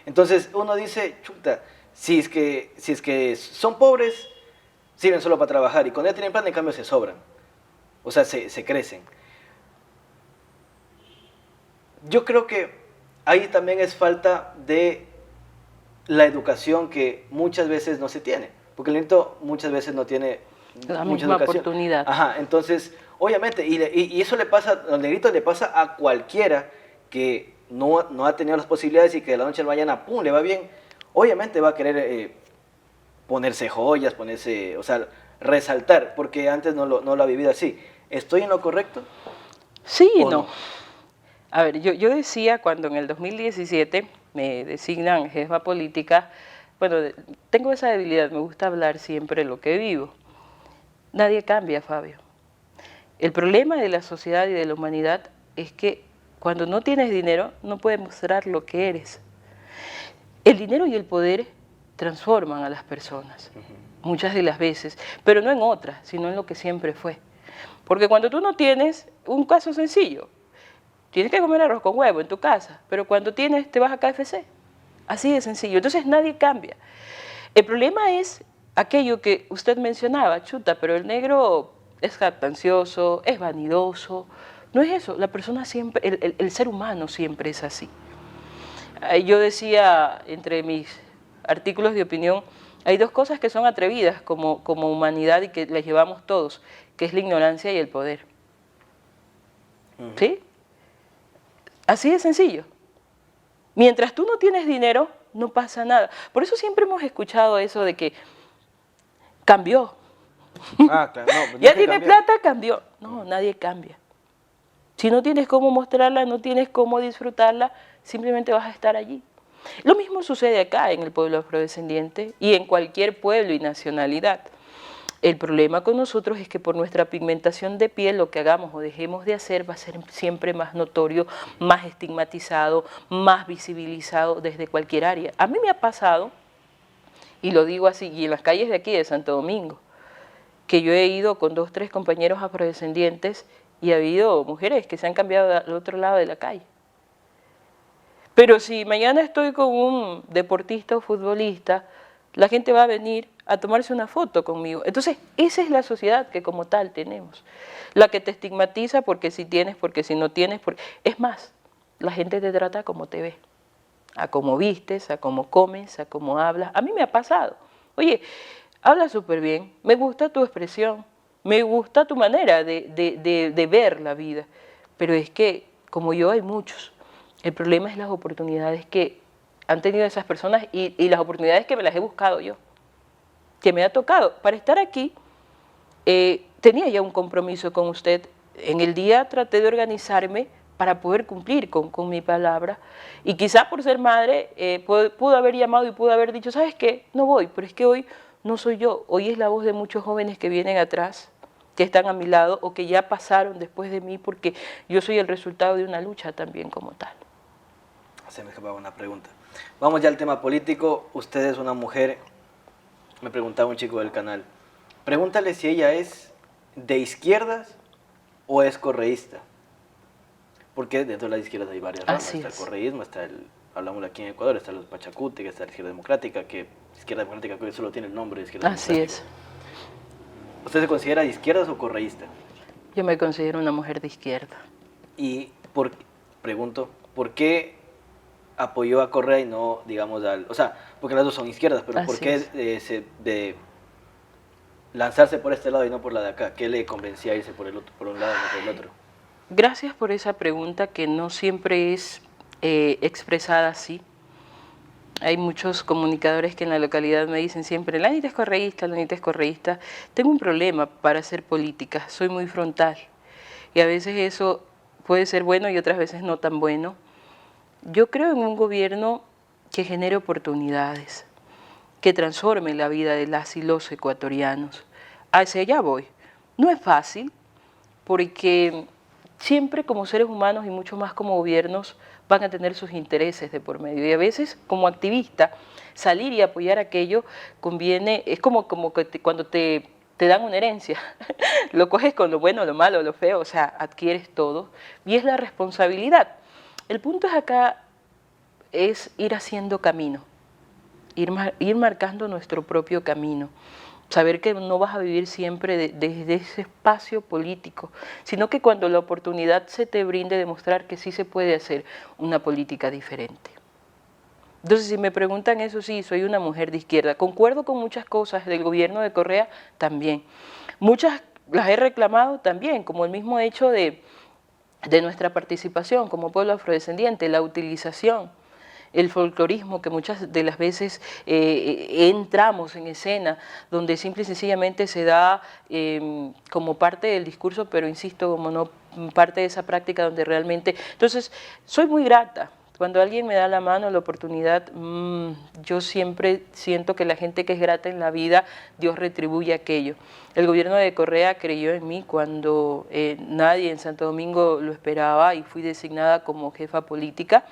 Entonces uno dice, chuta, si es que son pobres, sirven solo para trabajar, y cuando ya tienen plata, en cambio se sobran. O sea, se crecen. Yo creo que ahí también es falta de la educación que muchas veces no se tiene, porque el negrito muchas veces no tiene La mucha misma educación. oportunidad. Ajá, entonces, obviamente, y eso le pasa, al negrito le pasa a cualquiera que no ha tenido las posibilidades y que de la noche a la mañana, pum, le va bien. Obviamente va a querer ponerse joyas, o sea, resaltar, porque antes no lo ha vivido así. ¿Estoy en lo correcto? Sí y ¿O no. no? A ver, yo decía cuando en el 2017 me designan jefa política, bueno, tengo esa debilidad, me gusta hablar siempre lo que vivo. Nadie cambia, Fabio. El problema de la sociedad y de la humanidad es que cuando no tienes dinero no puedes mostrar lo que eres. El dinero y el poder transforman a las personas, muchas de las veces, pero no en otras, sino en lo que siempre fue. Porque cuando tú no tienes, un caso sencillo, tienes que comer arroz con huevo en tu casa, pero cuando tienes, te vas a KFC. Así de sencillo. Entonces nadie cambia. El problema es aquello que usted mencionaba, chuta, pero el negro es jactancioso, es vanidoso. No es eso, la persona siempre, el ser humano siempre es así. Yo decía entre mis artículos de opinión, hay dos cosas que son atrevidas como humanidad y que las llevamos todos, que es la ignorancia y el poder. ¿Sí? Así de sencillo. Mientras tú no tienes dinero, no pasa nada. Por eso siempre hemos escuchado eso de que cambió. Claro, no, pues Ya tiene plata, cambió. No, nadie cambia. Si no tienes cómo mostrarla, no tienes cómo disfrutarla, simplemente vas a estar allí. Lo mismo sucede acá en el pueblo afrodescendiente y en cualquier pueblo y nacionalidad. El problema con nosotros es que por nuestra pigmentación de piel lo que hagamos o dejemos de hacer va a ser siempre más notorio, más estigmatizado, más visibilizado desde cualquier área. A mí me ha pasado, y lo digo así, y en las calles de aquí de Santo Domingo, que yo he ido con 2 o 3 compañeros afrodescendientes y ha habido mujeres que se han cambiado al otro lado de la calle. Pero si mañana estoy con un deportista o futbolista, la gente va a venir a tomarse una foto conmigo. Entonces, esa es la sociedad que como tal tenemos. La que te estigmatiza porque si tienes, porque si no tienes. Es más, la gente te trata como te ve, a cómo vistes, a cómo comes, a cómo hablas. A mí me ha pasado. Oye, hablas súper bien, me gusta tu expresión, me gusta tu manera de ver la vida. Pero es que, como yo, hay muchos. El problema es las oportunidades que han tenido esas personas y las oportunidades que me las he buscado yo, que me ha tocado. Para estar aquí, tenía ya un compromiso con usted. En el día traté de organizarme para poder cumplir con mi palabra. Y quizá por ser madre, pudo haber llamado y pudo haber dicho, ¿sabes qué? No voy, pero es que hoy no soy yo. Hoy es la voz de muchos jóvenes que vienen atrás, que están a mi lado o que ya pasaron después de mí, porque yo soy el resultado de una lucha también como tal. Se me escapaba una pregunta. Vamos ya al tema político. Usted es una mujer, me preguntaba un chico del canal, pregúntale si ella es de izquierdas o es correísta. Porque dentro de las izquierdas hay varias ramas. Está el correísmo, hablamos aquí en Ecuador, está los Pachacuti, que está la izquierda democrática, que solo tiene el nombre de izquierda democrática. Así es. ¿Usted se considera de izquierdas o correísta? Yo me considero una mujer de izquierda. Y pregunto, ¿por qué apoyó a Correa y no, digamos, o sea, porque las dos son izquierdas, pero Así ¿por qué de lanzarse por este lado y no por la de acá? ¿Qué le convencía a irse por un lado y no por el otro? Gracias por esa pregunta que no siempre es expresada así. Hay muchos comunicadores que en la localidad me dicen siempre, la Anita es correísta, la Anita es correísta. Tengo un problema para hacer política, soy muy frontal y a veces eso puede ser bueno y otras veces no tan bueno. Yo creo en un gobierno que genere oportunidades, que transforme la vida de las y los ecuatorianos. Hacia allá voy. No es fácil, porque siempre como seres humanos y mucho más como gobiernos van a tener sus intereses de por medio. Y a veces como activista, salir y apoyar aquello conviene, es como que cuando te dan una herencia, lo coges con lo bueno, lo malo, lo feo, o sea, adquieres todo, y es la responsabilidad. El punto es acá es ir haciendo camino, ir marcando nuestro propio camino. Saber que no vas a vivir siempre desde ese espacio político, sino que cuando la oportunidad se te brinde, demostrar que sí se puede hacer una política diferente. Entonces, si me preguntan eso, sí, soy una mujer de izquierda. Concuerdo con muchas cosas del gobierno de Correa también. Muchas las he reclamado también, como el mismo hecho de nuestra participación como pueblo afrodescendiente, la utilización, el folclorismo que muchas de las veces entramos en escena, donde simple y sencillamente se da como parte del discurso, pero insisto, como no parte de esa práctica donde realmente... Entonces, soy muy grata. Cuando alguien me da la mano, la oportunidad, yo siempre siento que la gente que es grata en la vida, Dios retribuye aquello. El gobierno de Correa creyó en mí cuando nadie en Santo Domingo lo esperaba y fui designada como jefa política.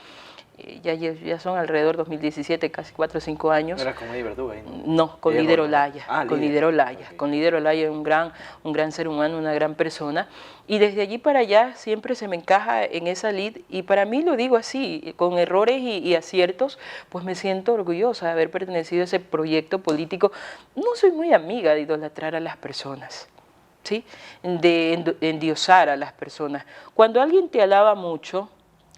Ya son alrededor de 2017, casi 4 o 5 años. ¿No era con Eddie Verdugo ahí? No, con Líder Olaya. Con Líder Olaya. Okay. Con Líder Olaya, un gran ser humano, una gran persona. Y desde allí para allá siempre se me encaja en esa lid. Y para mí, lo digo así, con errores y aciertos, pues me siento orgullosa de haber pertenecido a ese proyecto político. No soy muy amiga de idolatrar a las personas, ¿sí? De endiosar a las personas. Cuando alguien te alaba mucho,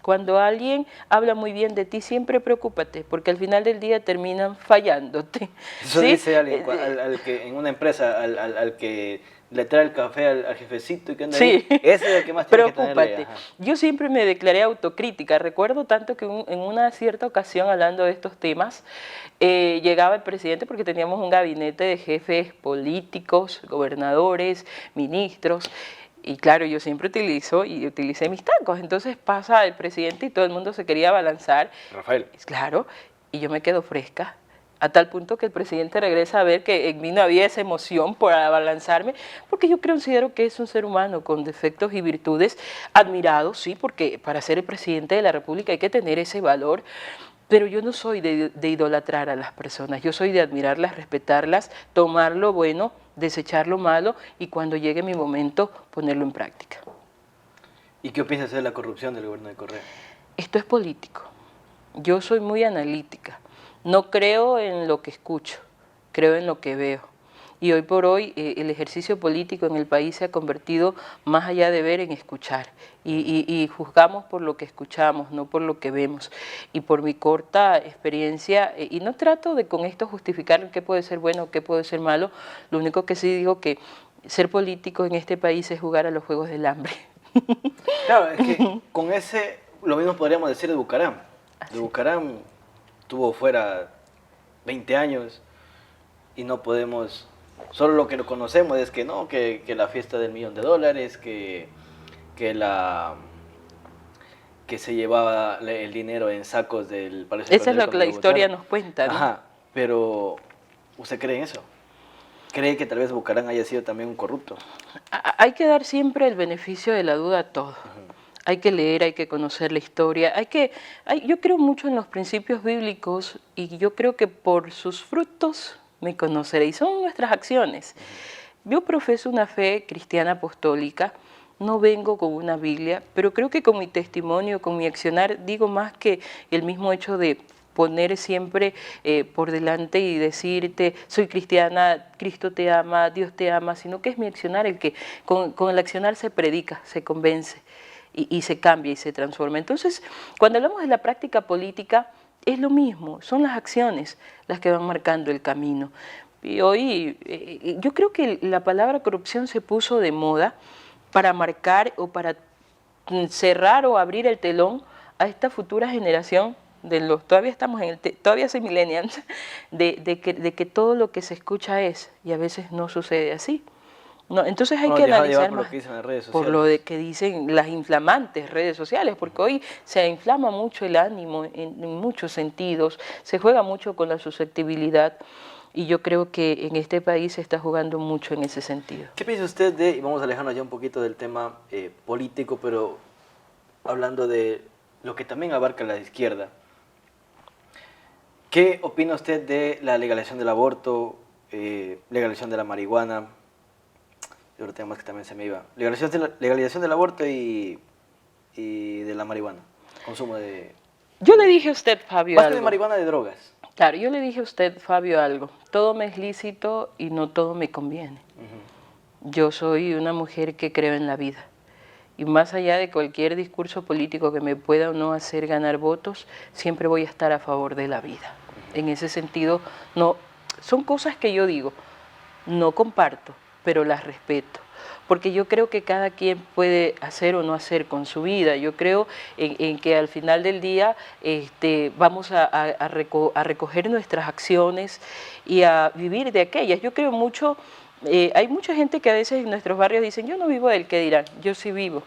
cuando alguien habla muy bien de ti, siempre preocúpate, porque al final del día terminan fallándote. Eso ¿sí? dice alguien, al que en una empresa, al que le trae el café al jefecito y que anda ahí, ese es el que más tiene que tenerle. Yo siempre me declaré autocrítica. Recuerdo tanto que en una cierta ocasión, hablando de estos temas, llegaba el presidente porque teníamos un gabinete de jefes políticos, gobernadores, ministros. Y claro, yo siempre utilicé mis tacos. Entonces pasa el presidente y todo el mundo se quería abalanzar. Rafael. Claro, y yo me quedo fresca. A tal punto que el presidente regresa a ver que en mí no había esa emoción por abalanzarme, porque yo considero que es un ser humano con defectos y virtudes, admirado, sí, porque para ser el presidente de la República hay que tener ese valor, pero yo no soy de idolatrar a las personas, yo soy de admirarlas, respetarlas, tomar lo bueno, desechar lo malo y cuando llegue mi momento ponerlo en práctica. ¿Y qué piensas de la corrupción del gobierno de Correa? Esto es político. Yo soy muy analítica. No creo en lo que escucho, creo en lo que veo. Y hoy por hoy el ejercicio político en el país se ha convertido más allá de ver en escuchar. Y juzgamos por lo que escuchamos, no por lo que vemos. Y por mi corta experiencia, y no trato de con esto justificar qué puede ser bueno o qué puede ser malo, lo único que sí digo que ser político en este país es jugar a los juegos del hambre. Claro, es que con ese, lo mismo podríamos decir de Bucaram. De Bucaram tuvo fuera 20 años y no podemos, solo lo que lo conocemos es que no, que la fiesta del $1.000.000, que se llevaba el dinero en sacos del Palacio Eso es lo que la Congreso historia Botano. nos cuenta, ¿no? Ajá, pero ¿usted cree en eso? ¿Cree que tal vez Bucaram haya sido también un corrupto? Hay que dar siempre el beneficio de la duda a todo. Hay que leer, hay que conocer la historia, yo creo mucho en los principios bíblicos y yo creo que por sus frutos me conoceréis, son nuestras acciones. Yo profeso una fe cristiana apostólica, no vengo con una Biblia, pero creo que con mi testimonio, con mi accionar, digo más que el mismo hecho de poner siempre por delante y decirte, soy cristiana, Cristo te ama, Dios te ama, sino que es mi accionar el que con el accionar se predica, se convence y se cambia y se transforma. Entonces, cuando hablamos de la práctica política, es lo mismo, son las acciones las que van marcando el camino. Y hoy yo creo que la palabra corrupción se puso de moda para marcar o para cerrar o abrir el telón a esta futura generación de los, todavía estamos en todavía soy millennials, de que todo lo que se escucha es, y a veces no sucede así. No, entonces hay que analizar más por lo de que dicen las inflamantes redes sociales, porque hoy se inflama mucho el ánimo en muchos sentidos, se juega mucho con la susceptibilidad y yo creo que en este país se está jugando mucho en ese sentido. ¿Qué piensa usted de, y vamos a alejarnos ya un poquito del tema político, pero hablando de lo que también abarca la izquierda, ¿qué opina usted de la legalización del aborto, legalización de la marihuana? Y otro tema más que también se me iba. Legalización del aborto y de la marihuana. Consumo de... Yo le dije a usted, Fabio, más algo. que de marihuana, de drogas. Claro, yo le dije a usted, Fabio, algo. Todo me es lícito y no todo me conviene. Yo soy una mujer que creo en la vida. Y más allá de cualquier discurso político que me pueda o no hacer ganar votos, siempre voy a estar a favor de la vida. En ese sentido, no, son cosas que yo digo, no comparto, pero las respeto, porque yo creo que cada quien puede hacer o no hacer con su vida. Yo creo en que al final del día vamos a recoger nuestras acciones y a vivir de aquellas. Yo creo mucho, hay mucha gente que a veces en nuestros barrios dicen, yo no vivo del que dirán, yo sí vivo.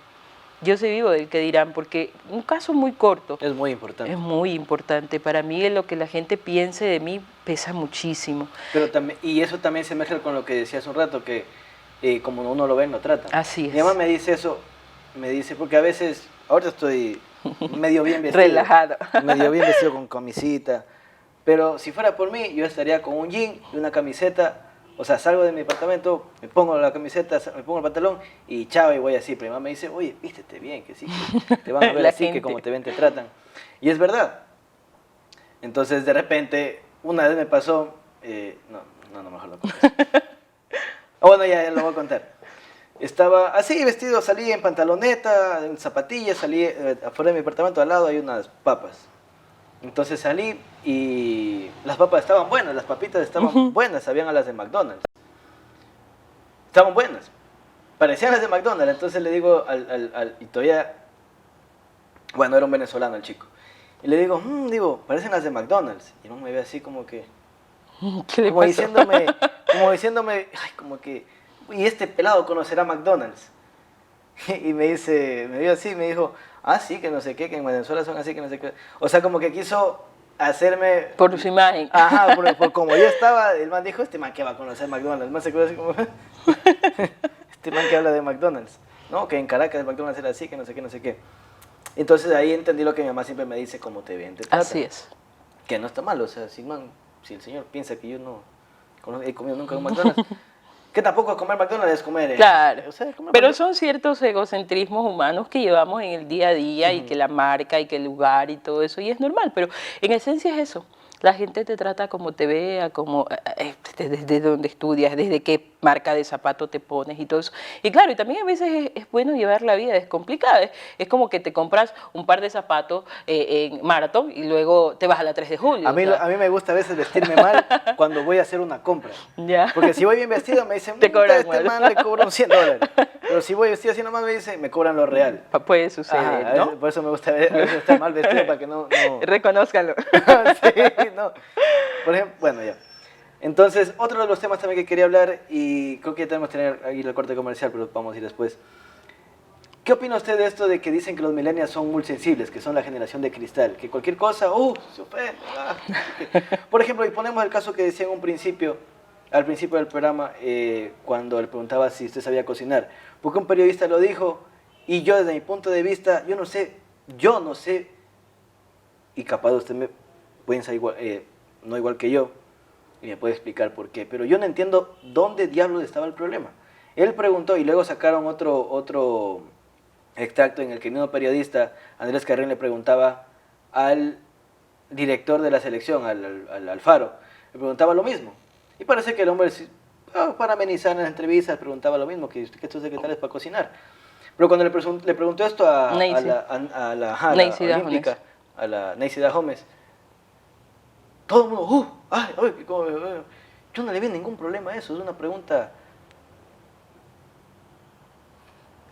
Yo sí vivo del que dirán, porque un caso muy corto. Es muy importante. Es muy importante. Para mí lo que la gente piense de mí pesa muchísimo. Pero también, y eso también se mezcla con lo que decía hace un rato, que como uno lo ve, no trata. Así es. Mi mamá me dice eso, me dice, porque a veces, ahorita estoy medio bien vestido. Relajado. Medio bien vestido con camisita. Pero si fuera por mí, yo estaría con un jean y una camiseta. O sea, salgo de mi apartamento, me pongo la camiseta, me pongo el pantalón y chao, y voy así. Pero mi mamá me dice, oye, vístete bien, que sí, que te van a ver así, que como te ven te tratan. Y es verdad. Entonces, de repente, una vez me pasó, no, mejor lo cuento. Bueno, ya lo voy a contar. Estaba así vestido, salí en pantaloneta, en zapatillas, salí afuera de mi apartamento, al lado hay unas papas. Entonces salí y las papas estaban buenas, las papitas estaban buenas, sabían a las de McDonald's. Estaban buenas, parecían las de McDonald's. Entonces le digo y todavía, bueno, era un venezolano el chico. Y le digo, parecen las de McDonald's. Y no me ve así como que, ¿Qué le como pasó? diciéndome, ay, como que, y este pelado conocerá McDonald's. Y me vio así, me dijo, sí, que no sé qué, que en Venezuela son así, que no sé qué. O sea, como que quiso hacerme... Por su imagen. Ajá, por como yo estaba, el man dijo, este man que va a conocer McDonald's. El man se quedó así como, este man que habla de McDonald's. No, que en Caracas el McDonald's era así, que no sé qué, no sé qué. Entonces ahí entendí lo que mi mamá siempre me dice, como te ven, te tratan. Así es. Que no está mal, o sea, si el señor piensa que yo no he comido nunca en un McDonald's, Que tampoco comer McDonald's es comer. Claro, O sea, comer pero McDonald's. son ciertos egocentrismos humanos que llevamos en el día a día y que la marca y que el lugar y todo eso, y es normal, pero en esencia es eso. La gente te trata como te vea, como desde donde estudias, desde qué marca de zapato te pones y todo eso. Y claro, y también a veces es bueno llevar la vida, es complicada. Es como que te compras un par de zapatos en Marathon y luego te vas a la 3 de julio. A mí, O sea, a mí me gusta a veces vestirme mal cuando voy a hacer una compra. ya. Porque si voy bien vestido me dicen, Te cobran este mal". man le cobro un $100. Pero si voy vestido así nomás me cobran lo real. Puede suceder, Ajá, ¿no? por eso me gusta a veces estar mal vestido para que no... Reconózcalo. Sí, no. Por ejemplo, bueno, ya. Entonces, otro de los temas también que quería hablar, y creo que ya tenemos que tener ahí el corte comercial, pero vamos a ir después. ¿Qué opina usted de esto de que dicen que los millennials son muy sensibles, que son la generación de cristal, que cualquier cosa, se ofende? Por ejemplo, y ponemos el caso que decía en un principio, al principio del programa, cuando le preguntaba si usted sabía cocinar, porque un periodista lo dijo, y yo desde mi punto de vista, yo no sé, y capaz usted me puede ser igual, no igual que yo, y me puede explicar por qué, pero yo no entiendo dónde diablos estaba el problema. Él preguntó y luego sacaron otro extracto en el que el mismo periodista Andrés Carrín le preguntaba al director de la selección, al Alfaro, le preguntaba lo mismo. Y parece que el hombre, para amenizar las entrevistas, preguntaba lo mismo, que estos secretarios para cocinar. Pero cuando le preguntó esto a la olímpica, a la Neisida Gómez, todo el mundo, yo no le vi ningún problema a eso, es una pregunta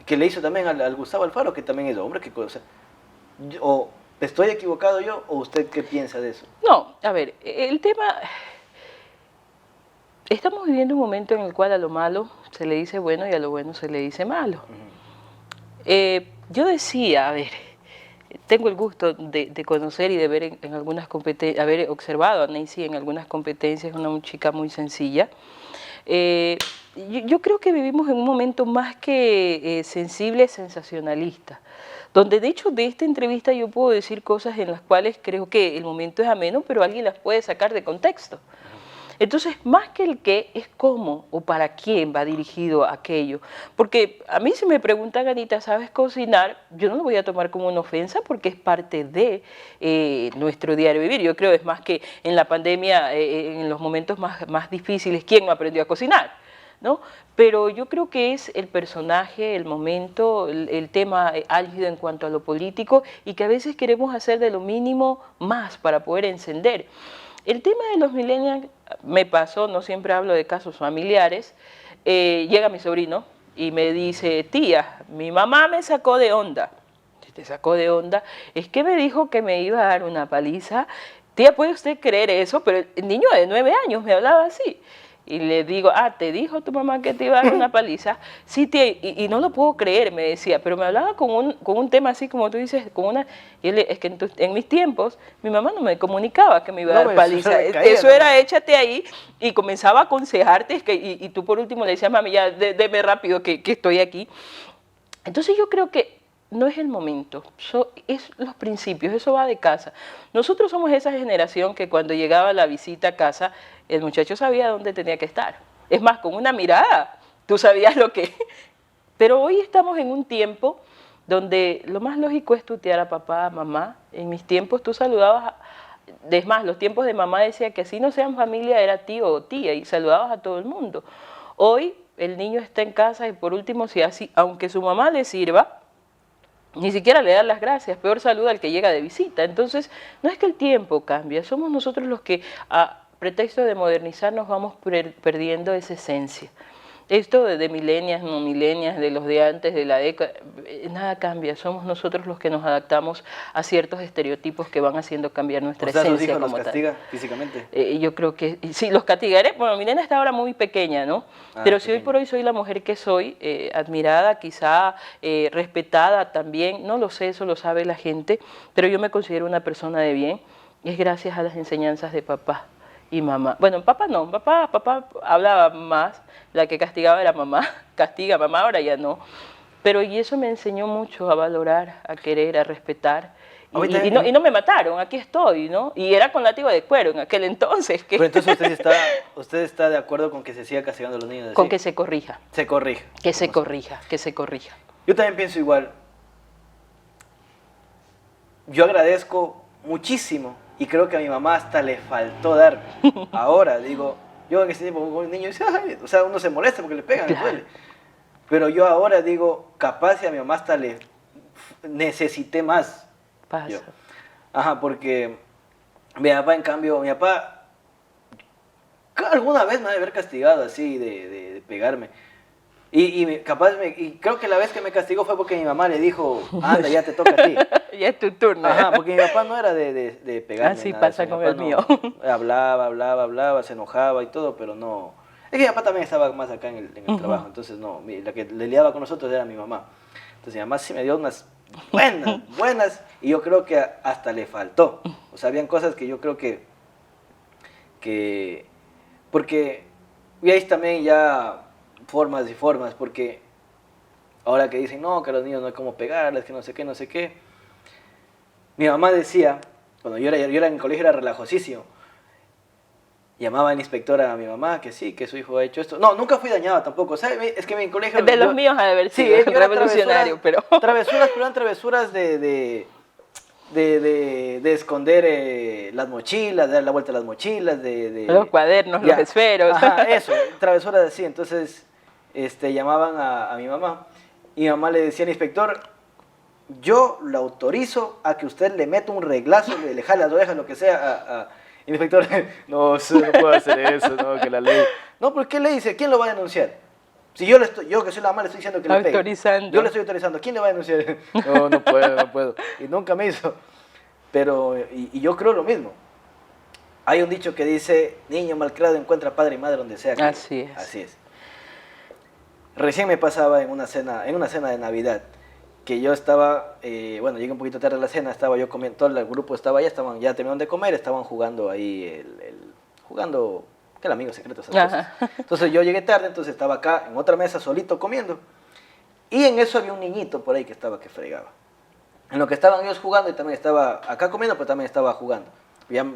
que le hizo también al Gustavo Alfaro, que también es hombre, que cosa. O estoy equivocado yo, o usted qué piensa de eso. No, a ver, el tema, estamos viviendo un momento en el cual a lo malo se le dice bueno y a lo bueno se le dice malo. Yo decía, a ver, tengo el gusto de conocer y de ver en algunas competencias, haber observado a Neisy en algunas competencias, una chica muy sencilla. Yo creo que vivimos en un momento más que sensible, sensacionalista, donde de hecho de esta entrevista yo puedo decir cosas en las cuales creo que el momento es ameno, pero alguien las puede sacar de contexto. Entonces, más que el qué, es cómo o para quién va dirigido aquello. Porque a mí si me preguntan, Anita, ¿sabes cocinar? Yo no lo voy a tomar como una ofensa porque es parte de nuestro diario vivir. Yo creo es más que en la pandemia, en los momentos más difíciles, ¿quién no aprendió a cocinar? ¿No? Pero yo creo que es el personaje, el momento, el tema álgido en cuanto a lo político y que a veces queremos hacer de lo mínimo más para poder encender. El tema de los millennials me pasó, no siempre hablo de casos familiares, llega mi sobrino y me dice, tía, mi mamá me sacó de onda. Si te sacó de onda, es que me dijo que me iba a dar una paliza. Tía, ¿puede usted creer eso? Pero el niño de 9 años me hablaba así. Y le digo, ¿te dijo tu mamá que te iba a dar una paliza? Sí, tía, y no lo puedo creer, me decía, pero me hablaba con un tema así como tú dices, y él, es que en mis tiempos mi mamá no me comunicaba que me iba a dar paliza. Eso era échate ahí y comenzaba a aconsejarte y tú por último le decías, mami, ya, deme rápido que estoy aquí. Entonces yo creo que no es el momento, es los principios, eso va de casa. Nosotros somos esa generación que cuando llegaba la visita a casa, el muchacho sabía dónde tenía que estar. Es más, con una mirada, tú sabías lo que... Pero hoy estamos en un tiempo donde lo más lógico es tutear a papá, a mamá. En mis tiempos tú saludabas, es más, los tiempos de mamá decía que si no sean familia era tío o tía y saludabas a todo el mundo. Hoy el niño está en casa y por último, si así, aunque su mamá le sirva, ni siquiera le dan las gracias, peor saluda al que llega de visita. Entonces, no es que el tiempo cambia, somos nosotros los que a pretexto de modernizarnos vamos perdiendo esa esencia. Esto de milenias, no milenias, de los de antes, de la década, nada cambia, somos nosotros los que nos adaptamos a ciertos estereotipos que van haciendo cambiar nuestra esencia. ¿Sus hijos los castiga físicamente? Yo creo que sí, los castigaré. Bueno, mi nena está ahora muy pequeña, ¿no? Pero si hoy por hoy soy la mujer que soy, admirada, quizá respetada también, no lo sé, eso lo sabe la gente, pero yo me considero una persona de bien y es gracias a las enseñanzas de papá y mamá. Bueno, papá no, papá hablaba más, la que castigaba era mamá, castiga mamá, ahora ya no. Pero y eso me enseñó mucho a valorar, a querer, a respetar y no me mataron, aquí estoy, ¿no? Y era con látigo de cuero en aquel entonces. Pero entonces usted está de acuerdo con que se siga castigando a los niños. Con que se corrija. Se corrija. Que se corrija, que se corrija. Yo también pienso igual. Yo agradezco muchísimo y creo que a mi mamá hasta le faltó darme. Ahora, digo, yo en ese tiempo con un niño, ay, o sea, uno se molesta porque le pegan, Claro. le duele. Pero yo ahora digo, capaz si a mi mamá hasta le necesité más. Pasa. Yo. Ajá, porque mi papá, en cambio, mi papá alguna vez me ha de haber castigado así, de pegarme. Y creo que la vez que me castigó fue porque mi mamá le dijo, anda, ya te toca a ti. Ya es tu turno. Ajá, porque mi papá no era de pegarme. Así nada, pasa mi con papá el mío. Hablaba, se enojaba y todo, pero no. Es que mi papá también estaba más acá en el trabajo, entonces no, la que le liaba con nosotros era mi mamá. Entonces mi mamá sí me dio unas buenas, y yo creo que hasta le faltó. O sea, habían cosas que yo creo que porque, y ahí también ya formas y formas, porque ahora que dicen, no, que a los niños no hay cómo pegarles, que no sé qué, no sé qué. Mi mamá decía, cuando yo era en el colegio era relajosísimo, llamaba a la inspectora a mi mamá que sí, que su hijo ha hecho esto. No, nunca fui dañado tampoco, o sea, es que en mi colegio... De los míos ha de haber sido revolucionario, pero... Travesuras, pero eran travesuras de esconder las mochilas, de dar la vuelta a las mochilas, los cuadernos, los esferos. Ajá, eso, travesuras así. Entonces, llamaban a mi mamá y mi mamá le decía al inspector, yo lo autorizo a que usted le meta un reglazo, le jale las orejas, lo que sea, y el inspector, no, no puedo hacer eso, no, que la ley... No, ¿por qué le dice? ¿Quién lo va a denunciar? Si yo que soy la mamá le estoy diciendo que le pegue. Autorizando. Yo le estoy autorizando. ¿Quién le va a denunciar? No, no puedo. Y nunca me hizo. Pero, y yo creo lo mismo. Hay un dicho que dice, niño malcriado encuentra padre y madre donde sea. Así es. Así es. Recién me pasaba en una cena de Navidad, que yo estaba, bueno, llegué un poquito tarde a la cena, estaba yo comiendo, todo el grupo estaba allá, ya terminaron de comer, estaban jugando ahí, jugando, que el amigo secreto, esas cosas. Entonces yo llegué tarde, entonces estaba acá en otra mesa solito comiendo, y en eso había un niñito por ahí que fregaba. En lo que estaban ellos jugando, y también estaba acá comiendo, pero también estaba jugando.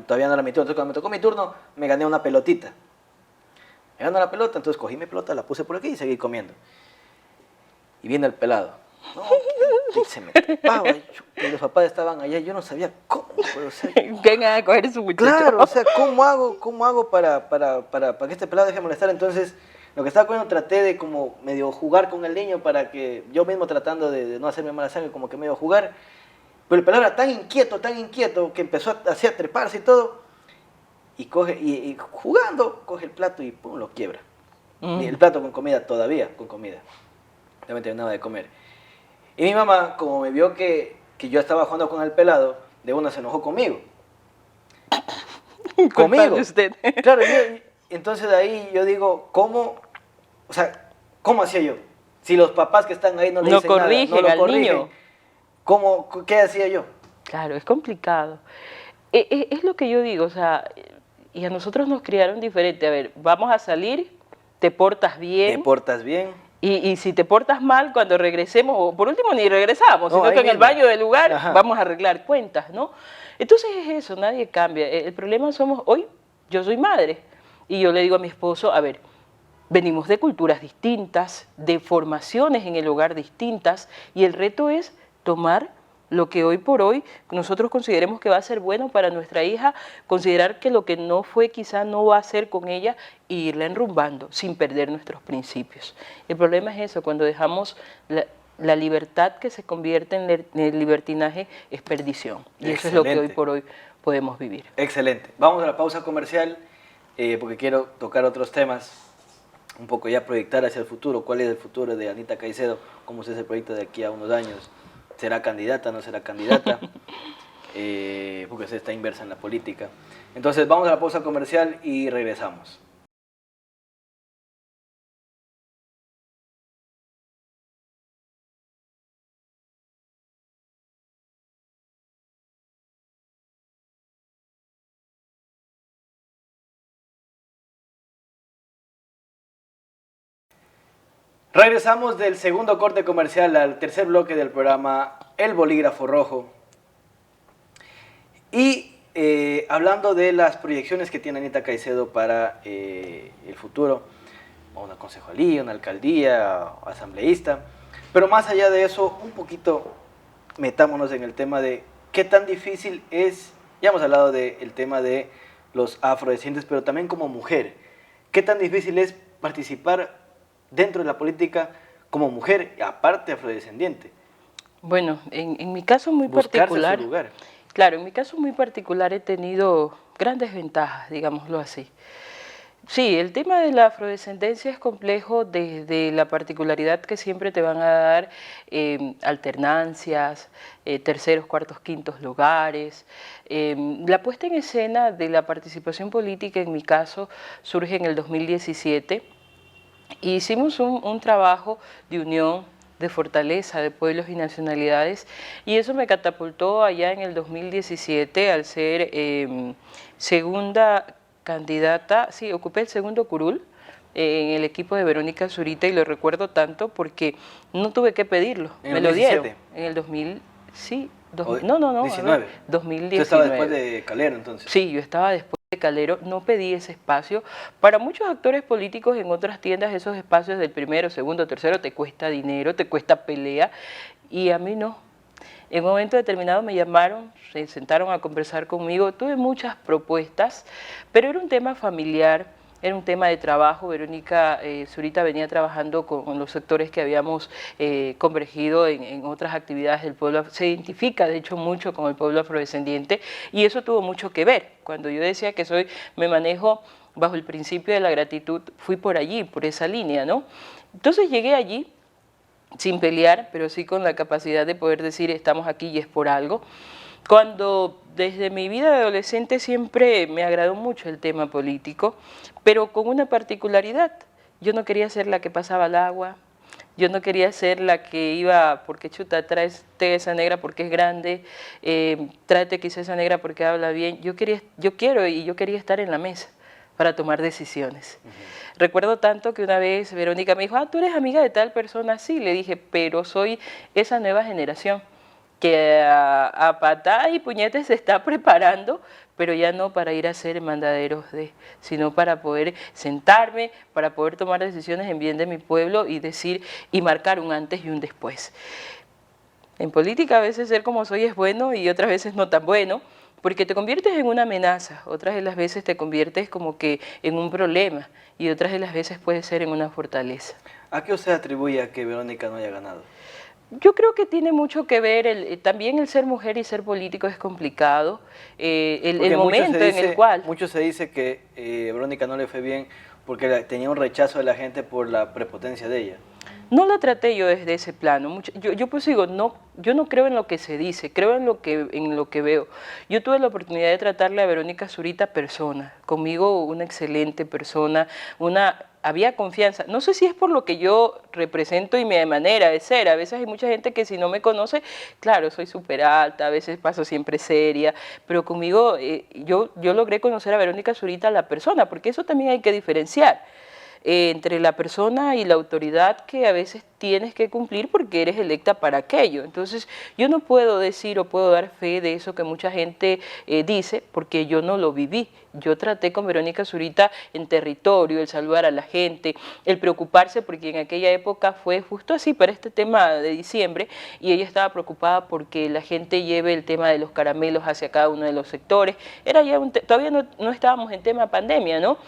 Todavía no era mi turno, entonces cuando me tocó mi turno, me gané una pelotita. Me ganó la pelota, entonces cogí mi pelota, la puse por aquí y seguí comiendo. Y viene el pelado. No, y se me trepaba. Y los papás estaban allá, yo no sabía cómo. Pero, o sea, ¿quién va a coger su muchacho? claro, o sea, ¿cómo hago para que este pelado deje de molestar? Entonces, lo que estaba comiendo, traté de como medio jugar con el niño para que yo mismo tratando de no hacerme mala sangre, como que medio jugar. Pero el pelado era tan inquieto, que empezó a treparse y todo. Y coge, y jugando, coge el plato y pum, lo quiebra. Y el plato con comida todavía, con comida. Ya me terminaba de comer. Y mi mamá, como me vio que yo estaba jugando con el pelado, de una se enojó conmigo. Conmigo. Usted. Claro, entonces de ahí yo digo, ¿cómo hacía yo? Si los papás que están ahí no le dicen nada, no lo corrigen, niño. ¿Qué hacía yo? Claro, es complicado. Es lo que yo digo, o sea, y a nosotros nos criaron diferente. A ver, vamos a salir, te portas bien. ¿Te portas bien? Y si te portas mal, cuando regresemos, o por último ni regresamos, sino que en mismo. el baño del lugar Ajá. vamos a arreglar cuentas, ¿no? Entonces es eso, nadie cambia. El problema somos, hoy yo soy madre, y yo le digo a mi esposo, a ver, venimos de culturas distintas, de formaciones en el hogar distintas, y el reto es tomar lo que hoy por hoy nosotros consideremos que va a ser bueno para nuestra hija, considerar que lo que no fue quizá no va a ser con ella e irla enrumbando sin perder nuestros principios. El problema es eso, cuando dejamos la libertad que se convierte en el libertinaje es perdición. Y eso es lo que hoy por hoy podemos vivir. Excelente. Vamos a la pausa comercial porque quiero tocar otros temas, un poco ya proyectar hacia el futuro. ¿Cuál es el futuro de Anita Caicedo? ¿Cómo se proyecta de aquí a unos años? ¿Será candidata, no será candidata? Porque se está inversa en la política. Entonces vamos a la pausa comercial y regresamos. Regresamos del segundo corte comercial al tercer bloque del programa El Bolígrafo Rojo. Y hablando de las proyecciones que tiene Anita Caicedo para el futuro, una concejalía, una alcaldía, asambleísta, pero más allá de eso, un poquito metámonos en el tema de qué tan difícil es, ya hemos hablado del tema de los afrodescendientes, pero también como mujer, qué tan difícil es participar dentro de la política como mujer, aparte afrodescendiente. Bueno, en mi caso muy Buscarse particular, su lugar. claro, en mi caso muy particular he tenido grandes ventajas, digámoslo así. Sí, el tema de la afrodescendencia es complejo desde la particularidad que siempre te van a dar alternancias, terceros, cuartos, quintos lugares. La puesta en escena de la participación política, en mi caso, surge en el 2017. Y hicimos un trabajo de unión, de fortaleza de pueblos y nacionalidades, y eso me catapultó allá en el 2017 al ser segunda candidata, sí, ocupé el segundo curul en el equipo de Verónica Zurita, y lo recuerdo tanto porque no tuve que pedirlo, ¿En me el lo dieron 2017? En el 2000, sí, ¿O no, a 19? ver, 2019. Usted estaba después de Calero, entonces. Sí, yo estaba después de Calero, no pedí ese espacio. Para muchos actores políticos en otras tiendas esos espacios del primero, segundo, tercero te cuesta dinero, te cuesta pelea, y a mí no. En un momento determinado me llamaron, se sentaron a conversar conmigo, tuve muchas propuestas, pero era un tema familiar, era un tema de trabajo. Verónica Zurita venía trabajando con los sectores que habíamos convergido en otras actividades del pueblo, se identifica de hecho mucho con el pueblo afrodescendiente, y eso tuvo mucho que ver. Cuando yo decía que me manejo bajo el principio de la gratitud, fui por allí, por esa línea, ¿no? Entonces llegué allí, sin pelear, pero sí con la capacidad de poder decir estamos aquí y es por algo. Cuando desde mi vida de adolescente siempre me agradó mucho el tema político, pero con una particularidad. Yo no quería ser la que pasaba el agua, yo no quería ser la que iba, porque chuta, tráete esa negra porque es grande, tráete quizá esa negra porque habla bien. Yo quería estar en la mesa para tomar decisiones. Recuerdo tanto que una vez Verónica me dijo, tú eres amiga de tal persona. Sí, le dije, pero soy esa nueva generación que a patá y puñetes se está preparando, pero ya no para ir a ser mandaderos sino para poder sentarme, para poder tomar decisiones en bien de mi pueblo y decir y marcar un antes y un después. En política a veces ser como soy es bueno y otras veces no tan bueno, porque te conviertes en una amenaza, otras de las veces te conviertes como que en un problema, y otras de las veces puede ser en una fortaleza. ¿A qué usted atribuye a que Verónica no haya ganado? Yo creo que tiene mucho que ver, también el ser mujer y ser político es complicado, el momento en el cual... Mucho se dice que Verónica no le fue bien porque tenía un rechazo de la gente por la prepotencia de ella. No la traté yo desde ese plano. Yo pues digo, no, yo no creo en lo que se dice, creo en lo que veo. Yo tuve la oportunidad de tratarle a Verónica Zurita persona, conmigo una excelente persona, había confianza. No sé si es por lo que yo represento y mi manera de ser. A veces hay mucha gente que si no me conoce, claro, soy súper alta, a veces paso siempre seria, pero conmigo yo logré conocer a Verónica Zurita la persona, porque eso también hay que diferenciar. Entre la persona y la autoridad que a veces tienes que cumplir porque eres electa para aquello. Entonces, yo no puedo decir o puedo dar fe de eso que mucha gente dice porque yo no lo viví. Yo traté con Verónica Zurita en territorio, el saludar a la gente, el preocuparse, porque en aquella época fue justo así para este tema de diciembre, y ella estaba preocupada porque la gente lleve el tema de los caramelos hacia cada uno de los sectores. Era ya todavía no estábamos en tema pandemia, ¿no?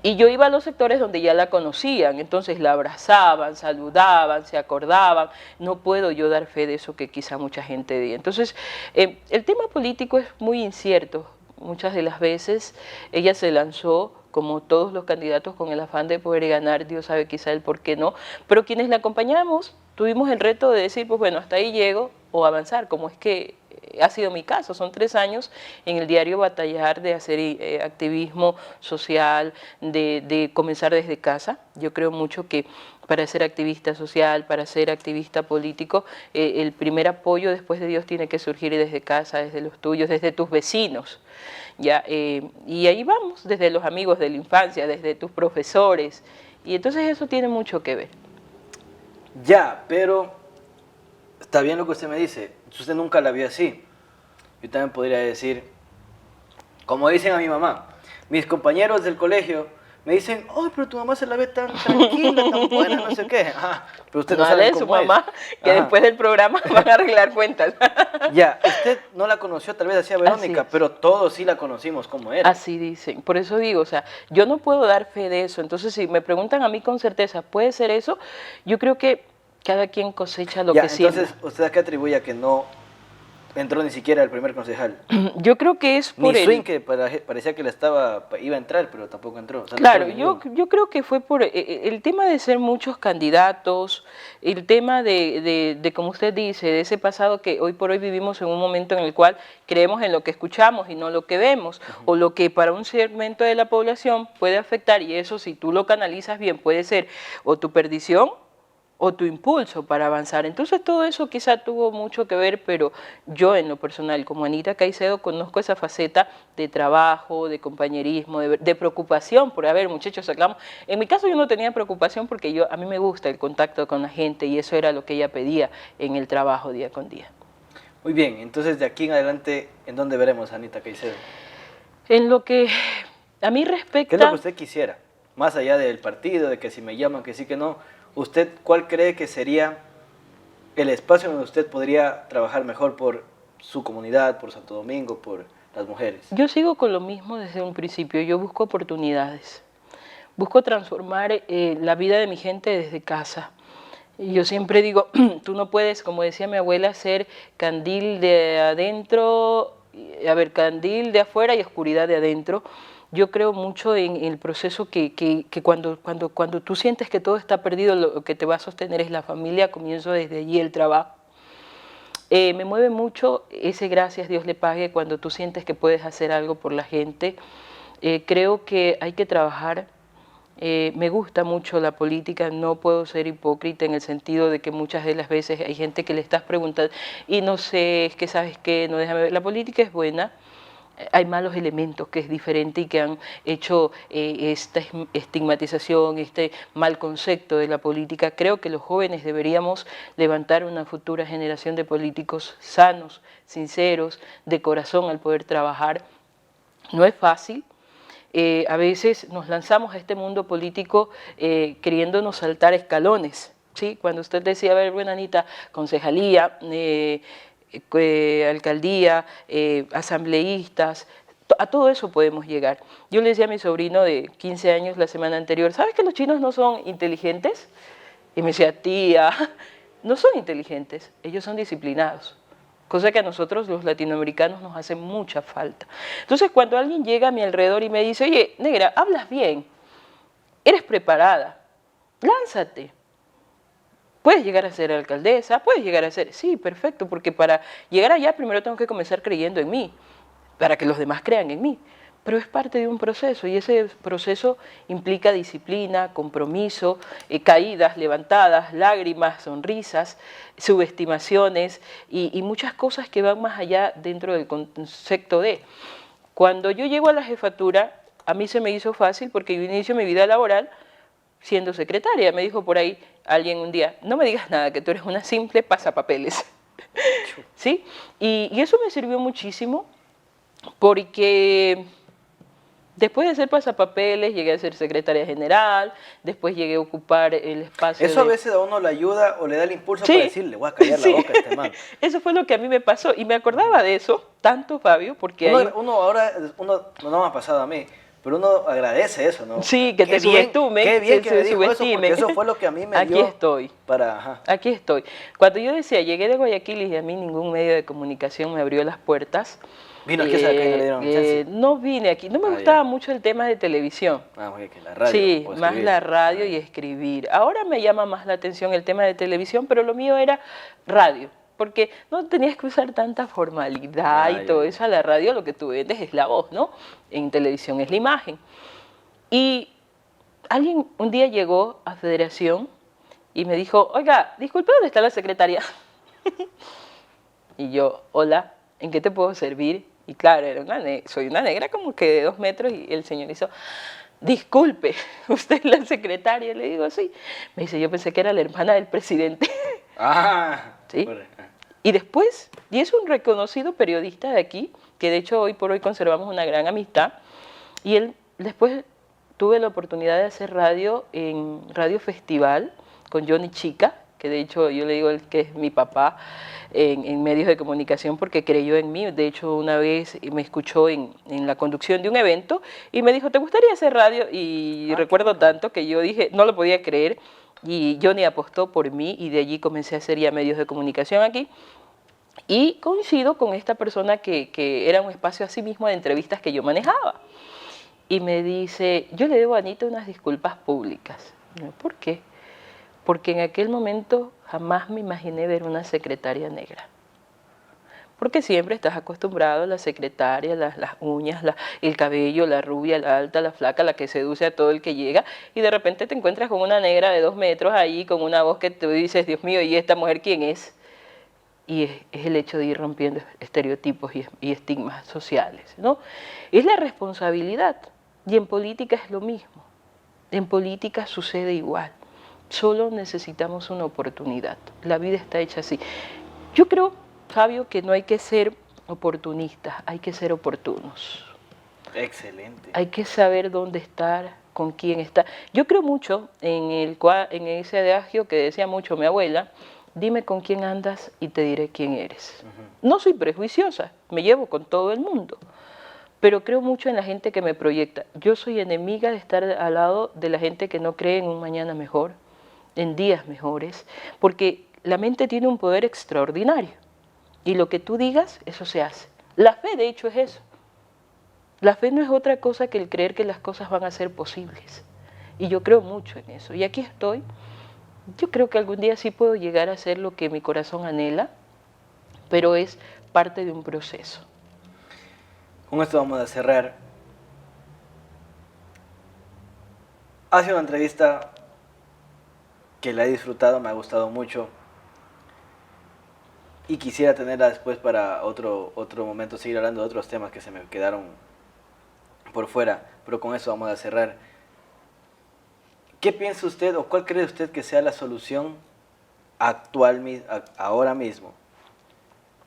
Y yo iba a los sectores donde ya la conocían, entonces la abrazaban, saludaban, se acordaban. No puedo yo dar fe de eso que quizá mucha gente diga. Entonces, el tema político es muy incierto. Muchas de las veces ella se lanzó, como todos los candidatos, con el afán de poder ganar, Dios sabe quizá el por qué no, pero quienes la acompañamos tuvimos el reto de decir, pues bueno, hasta ahí llego, o avanzar, como es que ha sido mi caso. Son 3 años en el diario batallar, de hacer activismo social, de comenzar desde casa. Yo creo mucho que para ser activista social, para ser activista político, el primer apoyo después de Dios tiene que surgir desde casa, desde los tuyos, desde tus vecinos. ¿Ya? Y ahí vamos, desde los amigos de la infancia, desde tus profesores, y entonces eso tiene mucho que ver. Ya, pero está bien lo que usted me dice, usted nunca la vio así. yo también podría decir, como dicen a mi mamá, mis compañeros del colegio me dicen, oh, pero tu mamá se la ve tan tranquila, tan buena, no sé qué. Ajá, pero usted no sabe de cómo su mamá, es. que Ajá. después del programa van a arreglar cuentas. Ya, usted no la conoció, tal vez así a Verónica, Así es. pero todos sí la conocimos como era. Así dicen. Por eso digo, o sea, yo no puedo dar fe de eso. Entonces, si me preguntan a mí con certeza, ¿puede ser eso? Yo creo que cada quien cosecha lo Ya, que siembra. entonces, ¿usted a qué atribuye a que no entró ni siquiera el primer concejal? Yo creo que es por Ni Swing, el... que parecía que iba a entrar, pero tampoco entró. O sea, no Claro, entró ninguno. yo creo que fue por el tema de ser muchos candidatos, el tema de, como usted dice, de ese pasado que hoy por hoy vivimos en un momento en el cual creemos en lo que escuchamos y no lo que vemos, o lo que para un segmento de la población puede afectar, y eso si tú lo canalizas bien puede ser o tu perdición o tu impulso para avanzar. Entonces todo eso quizá tuvo mucho que ver, pero yo en lo personal, como Anita Caicedo, conozco esa faceta de trabajo, de compañerismo, de preocupación por, a ver, muchachos, sacamos. En mi caso yo no tenía preocupación porque a mí me gusta el contacto con la gente y eso era lo que ella pedía en el trabajo día con día. Muy bien, entonces de aquí en adelante, ¿en dónde veremos a Anita Caicedo? En lo que a mí respecta... ¿Qué es lo que usted quisiera? Más allá del partido, de que si me llaman, que sí, que no. ¿Usted cuál cree que sería el espacio donde usted podría trabajar mejor por su comunidad, por Santo Domingo, por las mujeres? Yo sigo con lo mismo desde un principio, yo busco oportunidades, busco transformar la vida de mi gente desde casa. Y yo siempre digo, tú no puedes, como decía mi abuela, ser candil de adentro, candil de afuera y oscuridad de adentro. Yo creo mucho en el proceso que cuando tú sientes que todo está perdido, lo que te va a sostener es la familia, comienzo desde allí el trabajo. Me mueve mucho ese gracias Dios le pague cuando tú sientes que puedes hacer algo por la gente. Creo que hay que trabajar. Me gusta mucho la política, no puedo ser hipócrita en el sentido de que muchas de las veces hay gente que le estás preguntando y no sé, es que sabes qué, no déjame ver. La política es buena. Hay malos elementos que es diferente y que han hecho esta estigmatización, este mal concepto de la política. Creo que los jóvenes deberíamos levantar una futura generación de políticos sanos, sinceros, de corazón al poder trabajar. No es fácil. A veces nos lanzamos a este mundo político queriéndonos saltar escalones, ¿sí? Cuando usted decía, a ver, buena Anita, concejalía, alcaldía, asambleístas, a todo eso podemos llegar. Yo le decía a mi sobrino de 15 años la semana anterior, ¿sabes que los chinos no son inteligentes? Y me decía, tía, no son inteligentes, ellos son disciplinados. Cosa que a nosotros los latinoamericanos nos hace mucha falta. Entonces cuando alguien llega a mi alrededor y me dice, oye, negra, hablas bien, eres preparada, lánzate. Puedes llegar a ser alcaldesa, puedes llegar a ser, sí, perfecto, porque para llegar allá primero tengo que comenzar creyendo en mí, para que los demás crean en mí. Pero es parte de un proceso y ese proceso implica disciplina, compromiso, caídas, levantadas, lágrimas, sonrisas, subestimaciones y muchas cosas que van más allá dentro del concepto de. Cuando yo llego a la jefatura, a mí se me hizo fácil porque yo inicio mi vida laboral siendo secretaria. Me dijo por ahí alguien un día, no me digas nada, que tú eres una simple pasapapeles. ¿Sí? Y eso me sirvió muchísimo porque después de ser pasapapeles llegué a ser secretaria general, después llegué a ocupar el espacio. Eso a veces a uno le ayuda o le da el impulso para decirle, voy a callar la boca a este man. Eso fue lo que a mí me pasó y me acordaba de eso, tanto Fabio, porque uno no me ha pasado a mí, pero uno agradece eso, ¿no? Sí, que te subestimen, qué bien que me dijo eso, subestimen. porque eso fue lo que a mí me Aquí dio estoy. para... Aquí estoy. Cuando yo decía, llegué de Guayaquil y a mí ningún medio de comunicación me abrió las puertas. ¿Vino aquí a saber que no le dieron chance? No vine aquí, no me gustaba mucho el tema de televisión. Oye, que la radio. Sí, más la radio y escribir. Ahora me llama más la atención el tema de televisión, pero lo mío era radio. Porque no tenías que usar tanta formalidad y todo eso. A la radio lo que tú vendes es la voz, ¿no? En televisión es la imagen. Y alguien un día llegó a Federación y me dijo, oiga, disculpe, ¿dónde está la secretaria? Y yo, hola, ¿en qué te puedo servir? Y claro, soy una negra como que de 2 metros y el señor hizo, disculpe, ¿usted es la secretaria? Le digo, sí. Me dice, yo pensé que era la hermana del presidente. Ah, ¿sí? Y después, y es un reconocido periodista de aquí, que de hecho hoy por hoy conservamos una gran amistad, y él después tuve la oportunidad de hacer radio en Radio Festival con Johnny Chica, que de hecho yo le digo que es mi papá en medios de comunicación porque creyó en mí. De hecho, una vez me escuchó en la conducción de un evento y me dijo, ¿te gustaría hacer radio? Y recuerdo tanto que yo dije, no lo podía creer, y Johnny apostó por mí y de allí comencé a hacer ya medios de comunicación aquí. Y coincido con esta persona que era un espacio así mismo de entrevistas que yo manejaba. Y me dice, yo le debo a Anita unas disculpas públicas. ¿Por qué? Porque en aquel momento jamás me imaginé ver una secretaria negra. Porque siempre estás acostumbrado a la secretaria, las uñas, el cabello, la rubia, la alta, la flaca, la que seduce a todo el que llega, y de repente te encuentras con una negra de 2 metros ahí, con una voz que te dices, Dios mío, ¿y esta mujer quién es? Y es el hecho de ir rompiendo estereotipos y estigmas sociales, ¿no? Es la responsabilidad, y en política es lo mismo. En política sucede igual. Solo necesitamos una oportunidad. La vida está hecha así. Yo creo, Fabio, que no hay que ser oportunistas, hay que ser oportunos. Excelente. Hay que saber dónde estar, con quién estar. Yo creo mucho en ese adagio que decía mucho mi abuela, dime con quién andas y te diré quién eres. No soy prejuiciosa, me llevo con todo el mundo, pero creo mucho en la gente que me proyecta. Yo soy enemiga de estar al lado de la gente que no cree en un mañana mejor, en días mejores, porque la mente tiene un poder extraordinario y lo que tú digas, eso se hace. La fe, de hecho, es eso. La fe no es otra cosa que el creer que las cosas van a ser posibles, y yo creo mucho en eso, y aquí estoy. Yo creo que algún día sí puedo llegar a hacer lo que mi corazón anhela, pero es parte de un proceso. Con esto vamos a cerrar. Ha sido una entrevista que la he disfrutado, me ha gustado mucho. Y quisiera tenerla después para otro momento, seguir hablando de otros temas que se me quedaron por fuera. Pero con eso vamos a cerrar. ¿Qué piensa usted o cuál cree usted que sea la solución ahora mismo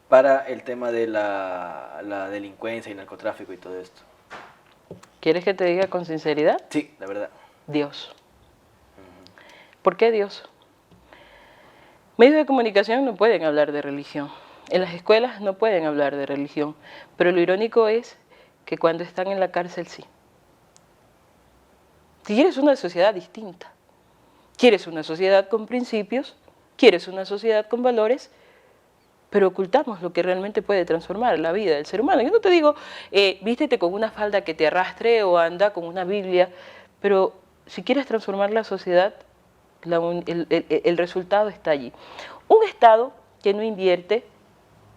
para el tema de la delincuencia y narcotráfico y todo esto? ¿Quieres que te diga con sinceridad? Sí, la verdad. Dios. ¿Por qué Dios? Medios de comunicación no pueden hablar de religión. En las escuelas no pueden hablar de religión. Pero lo irónico es que cuando están en la cárcel sí. Si quieres una sociedad distinta, quieres una sociedad con principios, quieres una sociedad con valores, pero ocultamos lo que realmente puede transformar la vida del ser humano. Yo no te digo, vístete con una falda que te arrastre o anda con una Biblia, pero si quieres transformar la sociedad, el resultado está allí. Un Estado que no invierte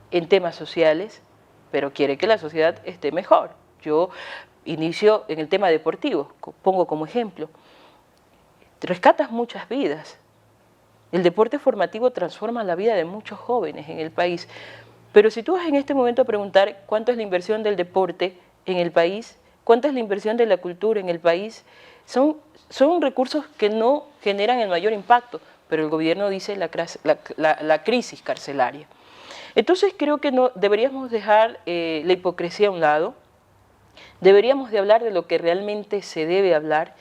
en temas sociales, pero quiere que la sociedad esté mejor. Yo inicio en el tema deportivo, pongo como ejemplo. Rescatas muchas vidas. El deporte formativo transforma la vida de muchos jóvenes en el país. Pero si tú vas en este momento a preguntar cuánto es la inversión del deporte en el país, cuánto es la inversión de la cultura en el país, son recursos que no generan el mayor impacto, pero el gobierno dice la crisis carcelaria. Entonces creo que no deberíamos dejar la hipocresía a un lado, deberíamos de hablar de lo que realmente se debe hablar,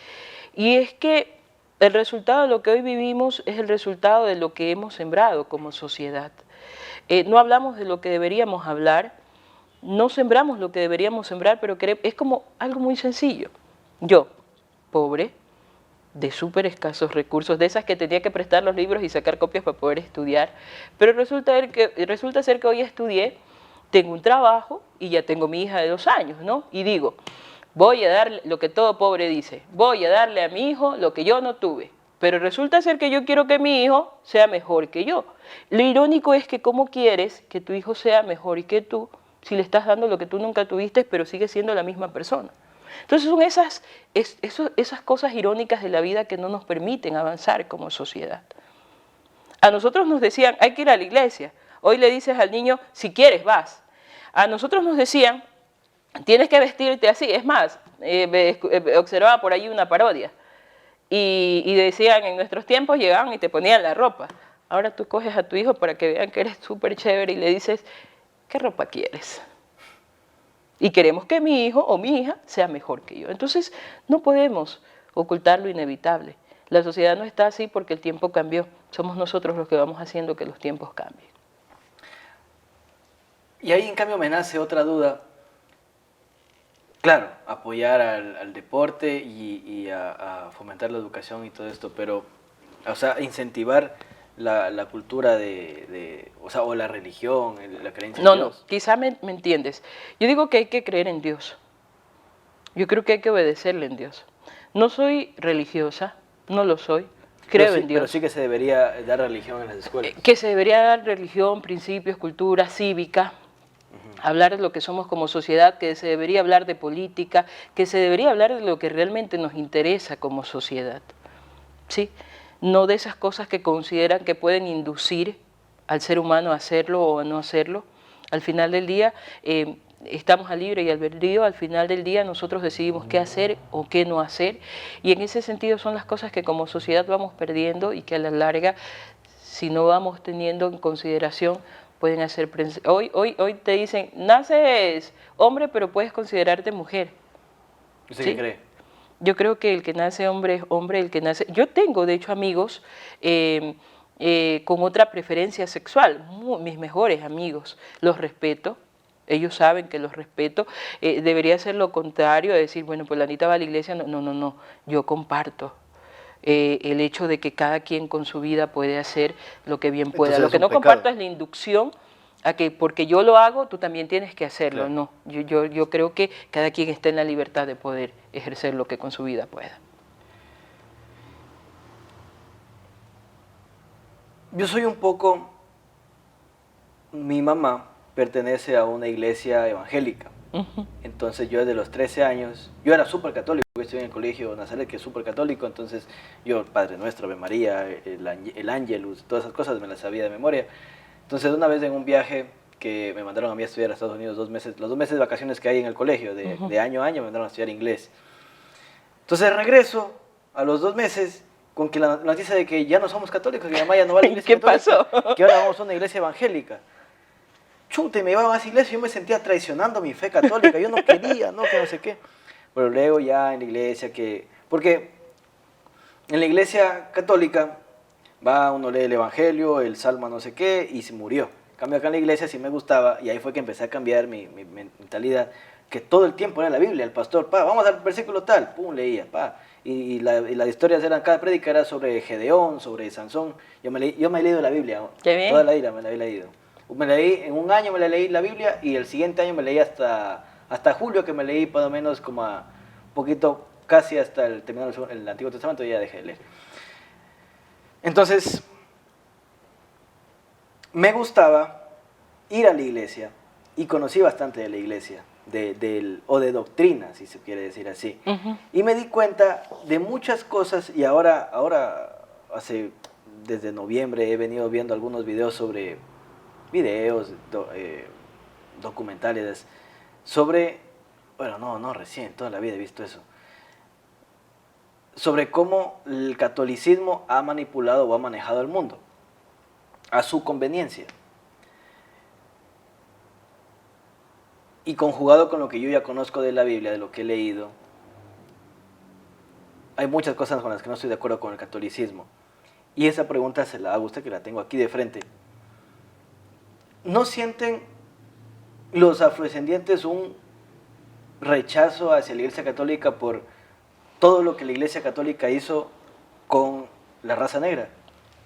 y es que el resultado de lo que hoy vivimos es el resultado de lo que hemos sembrado como sociedad. No hablamos de lo que deberíamos hablar, no sembramos lo que deberíamos sembrar, pero es como algo muy sencillo. Yo, pobre, de súper escasos recursos, de esas que tenía que prestar los libros y sacar copias para poder estudiar, pero resulta ser que hoy estudié, tengo un trabajo y ya tengo mi hija de 2 años, ¿no? Y digo, voy a darle lo que todo pobre dice, voy a darle a mi hijo lo que yo no tuve, pero resulta ser que yo quiero que mi hijo sea mejor que yo. Lo irónico es que cómo quieres que tu hijo sea mejor que tú si le estás dando lo que tú nunca tuviste, pero sigue siendo la misma persona. Entonces son esas cosas irónicas de la vida que no nos permiten avanzar como sociedad. A nosotros nos decían, hay que ir a la iglesia. Hoy le dices al niño, si quieres, vas. A nosotros nos decían, tienes que vestirte así. Es más, observaba por ahí una parodia. Y decían, en nuestros tiempos llegaban y te ponían la ropa. Ahora tú coges a tu hijo para que vean que eres súper chévere y le dices, ¿qué ropa quieres? Y queremos que mi hijo o mi hija sea mejor que yo. Entonces, no podemos ocultar lo inevitable. La sociedad no está así porque el tiempo cambió. Somos nosotros los que vamos haciendo que los tiempos cambien. Y ahí en cambio me nace otra duda. Claro, apoyar al deporte y a fomentar la educación y todo esto, pero, o sea, incentivar la cultura o sea, o la religión, la creencia en Dios. No, quizá me entiendes. Yo digo que hay que creer en Dios. Yo creo que hay que obedecerle en Dios. No soy religiosa, no lo soy, creo en Dios. Pero sí que se debería dar religión en las escuelas. Que se debería dar religión, principios, cultura cívica, hablar de lo que somos como sociedad, que se debería hablar de política, que se debería hablar de lo que realmente nos interesa como sociedad, ¿sí? No de esas cosas que consideran que pueden inducir al ser humano a hacerlo o a no hacerlo. Al final del día, estamos a libre y albedrío, al final del día nosotros decidimos qué hacer o qué no hacer, y en ese sentido son las cosas que como sociedad vamos perdiendo y que a la larga, si no vamos teniendo en consideración, pueden hacer... Hoy te dicen, naces hombre, pero puedes considerarte mujer. ¿Usted ¿Sí? qué cree? Yo creo que el que nace hombre es hombre, el que nace... Yo tengo, de hecho, amigos con otra preferencia sexual, mis mejores amigos, los respeto, ellos saben que los respeto, debería ser lo contrario, de decir, bueno, pues la Anita va a la iglesia, no, yo comparto. El hecho de que cada quien con su vida puede hacer lo que bien pueda. Entonces Lo que no comparto es la inducción a que porque yo lo hago, tú también tienes que hacerlo. Claro. No, yo creo que cada quien está en la libertad de poder ejercer lo que con su vida pueda. Yo soy un poco... Mi mamá pertenece a una iglesia evangélica. Entonces yo desde los 13 años, yo era súper católico, yo estuve en el colegio Nazaret, que es súper católico, entonces yo, Padre Nuestro, Ave María, el Ángelus, todas esas cosas me las sabía de memoria. Entonces una vez en un viaje que me mandaron a mí a estudiar a Estados Unidos 2 meses, los 2 meses de vacaciones que hay en el colegio, de año a año me mandaron a estudiar inglés. Entonces regreso a los 2 meses con que la noticia de que ya no somos católicos, que mi mamá ya no va a la iglesia católica, pasó? que ahora vamos a una iglesia evangélica. Chute, me iba a esa iglesia, yo me sentía traicionando mi fe católica, yo no quería, no, que no sé qué. Pero luego ya en la iglesia porque en la iglesia católica va, uno lee el evangelio, el salmo no sé qué, y se murió. En cambio acá en la iglesia sí me gustaba, y ahí fue que empecé a cambiar mi mentalidad, que todo el tiempo era la Biblia, el pastor, vamos al versículo tal, pum, leía, y las historias eran, cada prédica era sobre Gedeón, sobre Sansón. Yo me he leído la Biblia, toda la vida me la he leído. En un año me la leí la Biblia y el siguiente año me leí hasta julio, que me leí por lo menos como un poquito, casi hasta el terminar el Antiguo Testamento, y ya dejé de leer. Entonces, me gustaba ir a la iglesia y conocí bastante de la iglesia, o de doctrina, si se quiere decir así. Y me di cuenta de muchas cosas, y ahora desde noviembre he venido viendo algunos videos documentales sobre, bueno, no recién, toda la vida he visto eso, sobre cómo el catolicismo ha manipulado o ha manejado el mundo a su conveniencia, y conjugado con lo que yo ya conozco de la Biblia, de lo que he leído, hay muchas cosas con las que no estoy de acuerdo con el catolicismo, y esa pregunta se la hago a usted, que la tengo aquí de frente. ¿No sienten los afrodescendientes un rechazo hacia la Iglesia Católica por todo lo que la Iglesia Católica hizo con la raza negra?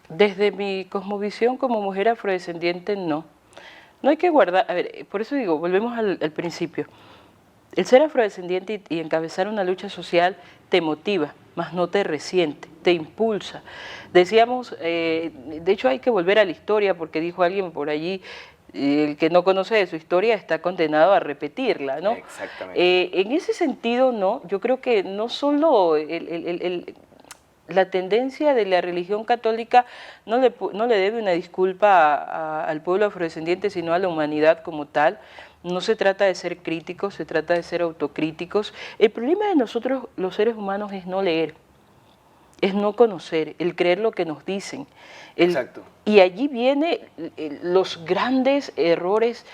Desde mi cosmovisión como mujer afrodescendiente, no. No hay que guardar, a ver, por eso digo, volvemos al principio. El ser afrodescendiente y encabezar una lucha social te motiva, mas no te resiente, te impulsa. Decíamos, de hecho hay que volver a la historia, porque dijo alguien por allí, el que no conoce de su historia está condenado a repetirla, ¿no? Exactamente. En ese sentido, no, yo creo que no solo la tendencia de la religión católica no le debe una disculpa al pueblo afrodescendiente, sino a la humanidad como tal. No se trata de ser críticos, se trata de ser autocríticos. El problema de nosotros, los seres humanos, es no leer. es no conocer, el creer lo que nos dicen. Exacto. Y allí vienen los grandes errores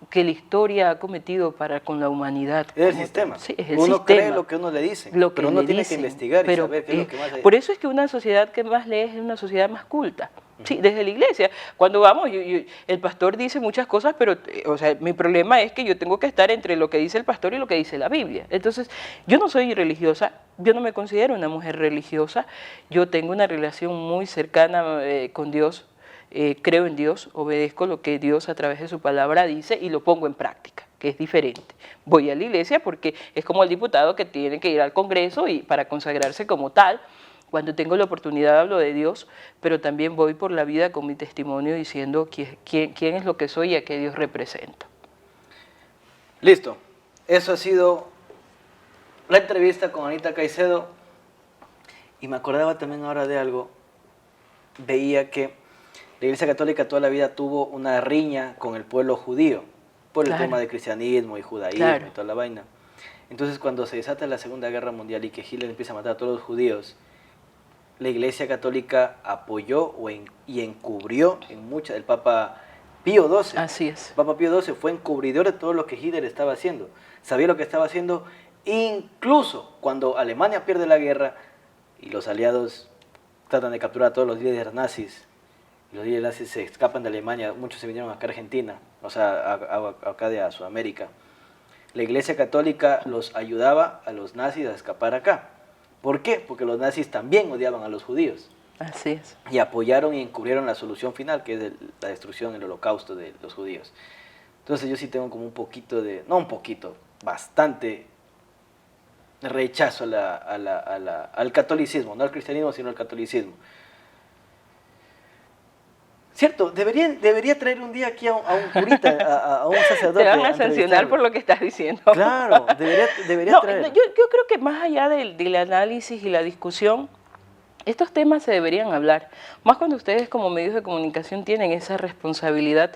que la historia ha cometido para con la humanidad. Es el sistema. Sí, es el uno sistema. cree lo que uno le dice, pero uno tiene que investigar y saber qué es lo que más hay. Por eso es que una sociedad que más lee es una sociedad más culta. Sí, desde la iglesia. Cuando vamos, el pastor dice muchas cosas, pero o sea, mi problema es que yo tengo que estar entre lo que dice el pastor y lo que dice la Biblia. Entonces, yo no soy religiosa, yo no me considero una mujer religiosa, yo tengo una relación muy cercana con Dios, creo en Dios, obedezco lo que Dios a través de su palabra dice y lo pongo en práctica, que es diferente. Voy a la iglesia porque es como el diputado que tiene que ir al Congreso y para consagrarse como tal. Cuando tengo la oportunidad hablo de Dios, pero también voy por la vida con mi testimonio diciendo quién es lo que soy y a qué Dios represento. Listo. Eso ha sido la entrevista con Anita Caicedo. Y me acordaba también ahora de algo. Veía que la Iglesia Católica toda la vida tuvo una riña con el pueblo judío por el tema de cristianismo y judaísmo y toda la vaina. Entonces cuando se desata la Segunda Guerra Mundial y que Hitler empieza a matar a todos los judíos, la Iglesia Católica apoyó y encubrió en mucha, el Papa Pío XII. Así es. El Papa Pío XII fue encubridor de todo lo que Hitler estaba haciendo. Sabía lo que estaba haciendo, incluso cuando Alemania pierde la guerra y los aliados tratan de capturar a todos los líderes nazis. Y los líderes nazis se escapan de Alemania, muchos se vinieron acá a Argentina, o sea, acá de Sudamérica. La Iglesia Católica los ayudaba a los nazis a escapar acá. ¿Por qué? Porque los nazis también odiaban a los judíos. Así es. Y apoyaron y encubrieron la solución final, que es la destrucción, el holocausto de los judíos. Entonces yo sí tengo como un poquito de, no un poquito, bastante rechazo al catolicismo, no al cristianismo, sino al catolicismo. Cierto, debería traer un día aquí a un curita, a un sacerdote. Te van a sancionar por lo que estás diciendo. Claro, debería traer. Yo creo que más allá del análisis y la discusión, estos temas se deberían hablar. Más cuando ustedes como medios de comunicación tienen esa responsabilidad.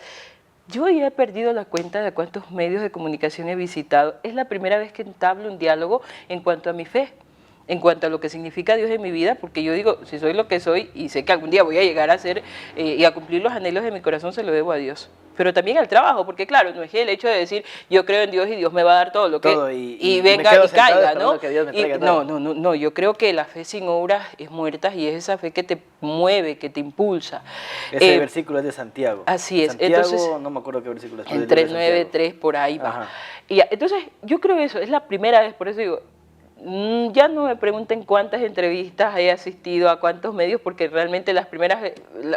Yo ya he perdido la cuenta de cuántos medios de comunicación he visitado. Es la primera vez que entablo un diálogo en cuanto a mi fe, en cuanto a lo que significa Dios en mi vida, porque yo digo, si soy lo que soy y sé que algún día voy a llegar a ser y a cumplir los anhelos de mi corazón, se lo debo a Dios. Pero también al trabajo, porque claro, no es el hecho de decir, yo creo en Dios y Dios me va a dar todo lo que... y venga y caiga, ¿no? No, yo creo que la fe sin obras es muerta y es esa fe que te mueve, que te impulsa. Ese versículo es de Santiago. Así es. Santiago, entonces, no me acuerdo qué versículo es. En 3:9:3 por ahí va. Ajá. Y entonces, yo creo eso, es la primera vez, por eso digo, ya no me pregunten cuántas entrevistas he asistido, a cuántos medios, porque realmente las primeras,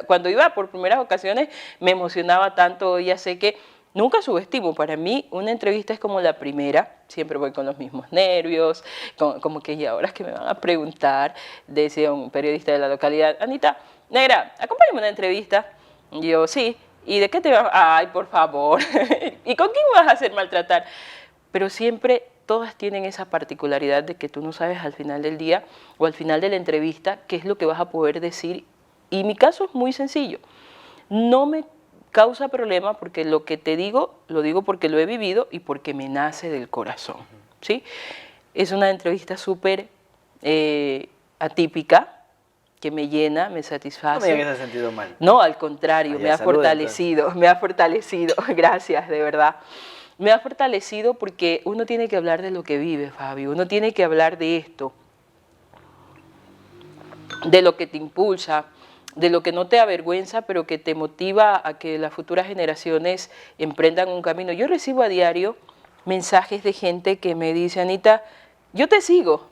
cuando iba por primeras ocasiones me emocionaba tanto, ya sé que nunca subestimo, para mí una entrevista es como la primera, siempre voy con los mismos nervios, como que y ahora es que me van a preguntar, decía un periodista de la localidad, Anita, negra, acompáñame a una entrevista, y yo, sí, ¿y de qué te vas? Ay, por favor, ¿y con quién vas a hacer maltratar? Pero siempre todas tienen esa particularidad de que tú no sabes al final del día o al final de la entrevista qué es lo que vas a poder decir. Y mi caso es muy sencillo. No me causa problema porque lo que te digo, lo digo porque lo he vivido y porque me nace del corazón. ¿Sí? Es una entrevista súper atípica, que me llena, me satisface. No me digas que te has sentido mal. No, al contrario, me ha fortalecido, gracias, de verdad. Me ha fortalecido porque uno tiene que hablar de lo que vive, Fabio, uno tiene que hablar de esto, de lo que te impulsa, de lo que no te avergüenza, pero que te motiva a que las futuras generaciones emprendan un camino. Yo recibo a diario mensajes de gente que me dice, Anita, yo te sigo,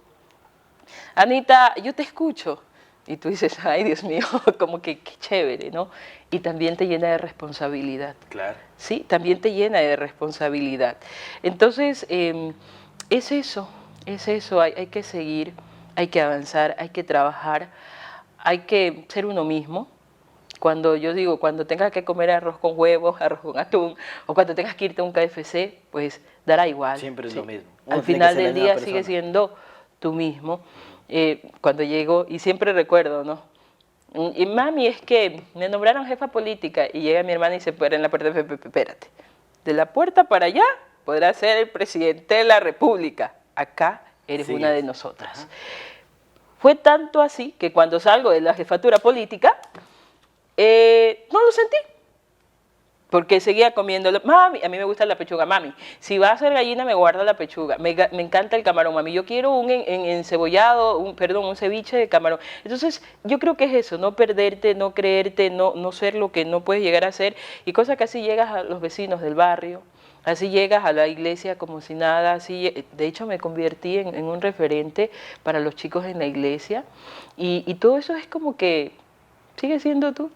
Anita, yo te escucho. Y tú dices, ay, Dios mío, como que qué chévere, ¿no? Y también te llena de responsabilidad. Claro. Sí, también te llena de responsabilidad. Entonces, es eso, hay que seguir, hay que avanzar, hay que trabajar, hay que ser uno mismo. Cuando yo digo, cuando tengas que comer arroz con huevos, arroz con atún, o cuando tengas que irte a un KFC, pues dará igual. Siempre es lo mismo. Al final del día sigue siendo tú mismo. Cuando llego, y siempre recuerdo, ¿no? Y mami, es que me nombraron jefa política, y llega mi hermana y se para en la puerta, espérate, de la puerta para allá podrá ser el presidente de la república, acá eres una de nosotras. fue tanto así que cuando salgo de la jefatura política, no lo sentí. Porque seguía comiendo, mami, a mí me gusta la pechuga, mami, si va a hacer gallina me guarda la pechuga, me encanta el camarón, mami, yo quiero un encebollado, un ceviche de camarón. Entonces, yo creo que es eso, no perderte, no creerte, no ser lo que no puedes llegar a ser, y cosa que así llegas a los vecinos del barrio, así llegas a la iglesia como si nada, así, de hecho me convertí en un referente para los chicos en la iglesia, y todo eso es como que sigue siendo tú.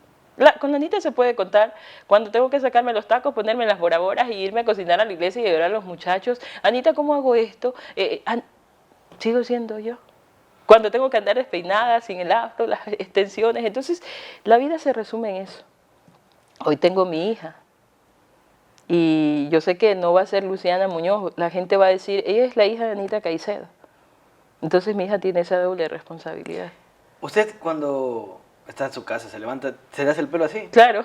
Con la Anita se puede contar, cuando tengo que sacarme los tacos, ponerme las boraboras y irme a cocinar a la iglesia y ayudar a los muchachos. Anita, ¿cómo hago esto? Sigo siendo yo. Cuando tengo que andar despeinada, sin el afro, las extensiones. Entonces, la vida se resume en eso. Hoy tengo mi hija. Y yo sé que no va a ser Luciana Muñoz. La gente va a decir, ella es la hija de Anita Caicedo. Entonces, mi hija tiene esa doble responsabilidad. Usted cuando está en su casa, se levanta, ¿se le hace el pelo así? Claro,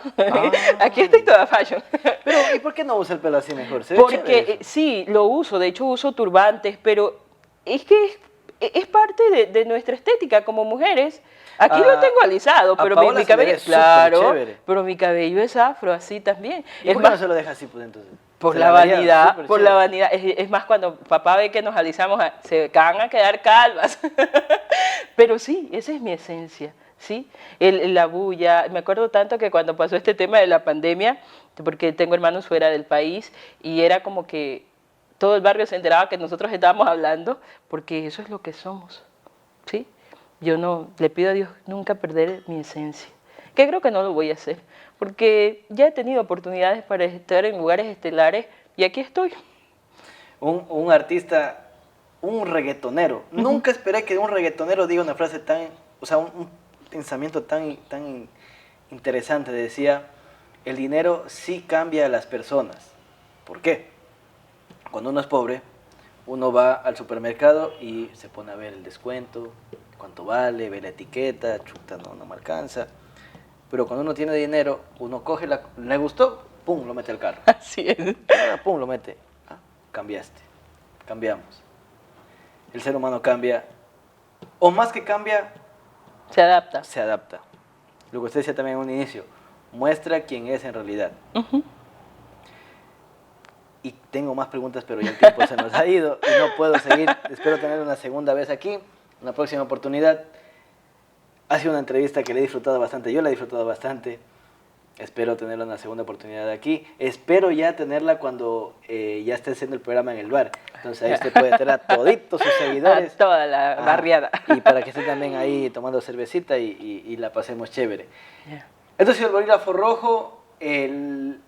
aquí estoy toda fashion. Pero, ¿y por qué no usa el pelo así mejor? ¿Se ve chévere Porque eso? sí, lo uso, de hecho uso turbantes, pero es que es parte de nuestra estética como mujeres. Aquí lo tengo alisado, pero Paola mi se le ve cabello, súper claro, chévere. pero mi cabello es afro, así también. ¿Y Es por qué no más, se lo deja así, pues, entonces? por Se la vería vanidad, súper por la chévere. vanidad. Es más, cuando papá ve que nos alisamos, se van a quedar calvas. Pero sí, esa es mi esencia, ¿sí? La bulla. Me acuerdo tanto que cuando pasó este tema de la pandemia, porque tengo hermanos fuera del país, y era como que todo el barrio se enteraba que nosotros estábamos hablando, porque eso es lo que somos, ¿sí? Yo no, le pido a Dios nunca perder mi esencia, que creo que no lo voy a hacer, porque ya he tenido oportunidades para estar en lugares estelares y aquí estoy. Un artista, un reggaetonero. Nunca esperé que un reggaetonero diga una frase tan, o sea, un pensamiento tan interesante. Decía, el dinero sí cambia a las personas. ¿Por qué? Cuando uno es pobre, uno va al supermercado y se pone a ver el descuento, cuánto vale, ve la etiqueta, chuta, no me alcanza. Pero cuando uno tiene dinero, uno coge le gustó, pum, lo mete al carro. Así es. Pum, lo mete. Ah, cambiaste. Cambiamos. El ser humano cambia, o más que cambia, Se adapta. se adapta. Lo que usted decía también en un inicio, muestra quién es en realidad. Y tengo más preguntas, pero ya el tiempo se nos ha ido y no puedo seguir. Espero tener una segunda vez aquí, una próxima oportunidad. Ha sido una entrevista que le he disfrutado bastante, yo la he disfrutado bastante. Espero tenerla una segunda oportunidad aquí. Espero ya tenerla cuando ya esté haciendo el programa en el bar. Entonces ahí usted puede tener a toditos sus seguidores. A toda la barriada. Y para que esté también ahí tomando cervecita y la pasemos chévere. Yeah. Esto ha sido el Bolígrafo Rojo, el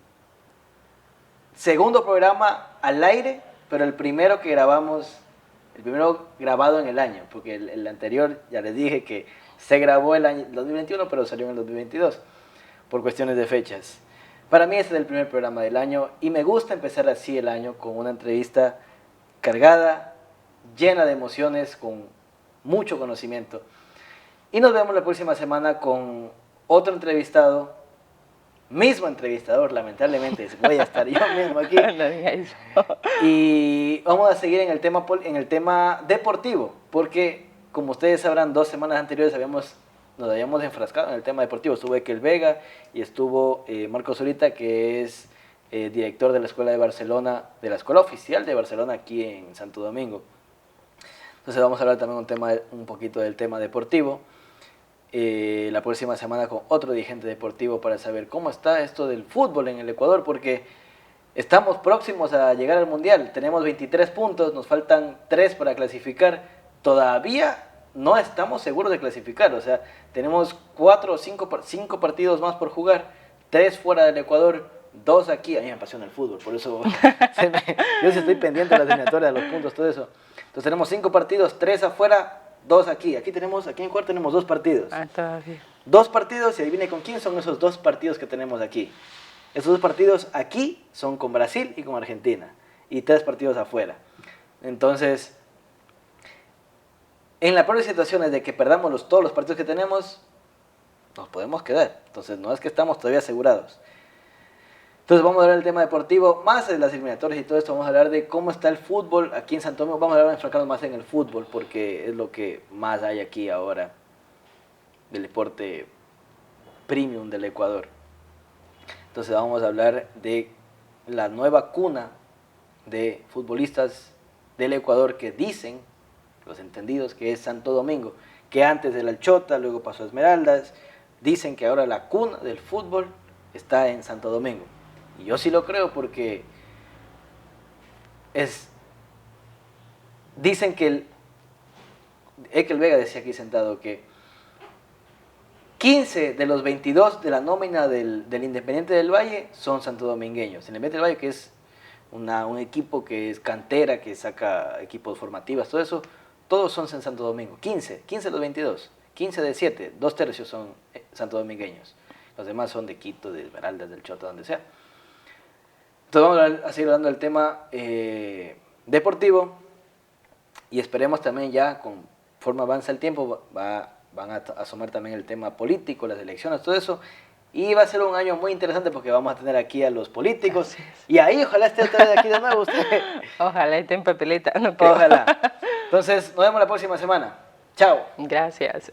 segundo programa al aire, pero el primero que grabamos, el primero grabado en el año, porque el anterior ya les dije que se grabó el año 2021, pero salió en el 2022, por cuestiones de fechas. Para mí este es el primer programa del año y me gusta empezar así el año con una entrevista cargada, llena de emociones, con mucho conocimiento. Y nos vemos la próxima semana con otro entrevistado, mismo entrevistador, lamentablemente voy a estar yo mismo aquí. No diga eso. Y vamos a seguir en el tema deportivo, porque como ustedes sabrán, 2 semanas anteriores nos habíamos enfrascado en el tema deportivo. Estuvo Ekel Vega y estuvo Marco Zurita, que es director de la Escuela de Barcelona, de la Escuela Oficial de Barcelona aquí en Santo Domingo. Entonces vamos a hablar también un poquito del tema deportivo. La próxima semana con otro dirigente deportivo para saber cómo está esto del fútbol en el Ecuador, porque estamos próximos a llegar al Mundial. Tenemos 23 puntos, nos faltan 3 para clasificar. Todavía no estamos seguros de clasificar, o sea, tenemos 4 o 5 partidos más por jugar, 3 fuera del Ecuador, 2 aquí. A mí me apasiona el fútbol, por eso yo sí estoy pendiente de las eliminatorias, de los puntos, todo eso. Entonces tenemos 5 partidos, 3 afuera, 2 aquí. Aquí en Ecuador tenemos 2 partidos. Todavía. 2 partidos, y adivine con quién son esos 2 partidos que tenemos aquí. Esos 2 partidos aquí son con Brasil y con Argentina, y 3 partidos afuera. Entonces, en la peor situación es de que perdamos todos los partidos que tenemos, nos podemos quedar. Entonces, no es que estamos todavía asegurados. Entonces vamos a hablar del tema deportivo, más de las eliminatorias y todo esto, vamos a hablar de cómo está el fútbol aquí en Santo Domingo, vamos a hablar de enfocarnos más en el fútbol, porque es lo que más hay aquí ahora, del deporte premium del Ecuador. Entonces vamos a hablar de la nueva cuna de futbolistas del Ecuador que dicen, los entendidos, que es Santo Domingo, que antes era el Chota, luego pasó a Esmeraldas, dicen que ahora la cuna del fútbol está en Santo Domingo. Y yo sí lo creo porque dicen que Ekel Vega decía aquí sentado que 15 de los 22 de la nómina del Independiente del Valle son santodomingueños. El Independiente del Valle, que es un equipo que es cantera, que saca equipos formativos, todo eso, todos son en Santo Domingo. 15 de los 22, 15 de 7, 2/3 son santodomingueños. Los demás son de Quito, de Esmeraldas, del Chota, donde sea. Entonces vamos a seguir hablando del tema deportivo y esperemos también ya, conforme avanza el tiempo, van a asomar también el tema político, las elecciones, todo eso. Y va a ser un año muy interesante porque vamos a tener aquí a los políticos. Y ahí ojalá esté otra vez aquí de nuevo usted. Ojalá esté en papeleta, no creo. Ojalá. Entonces nos vemos la próxima semana. Chao. Gracias.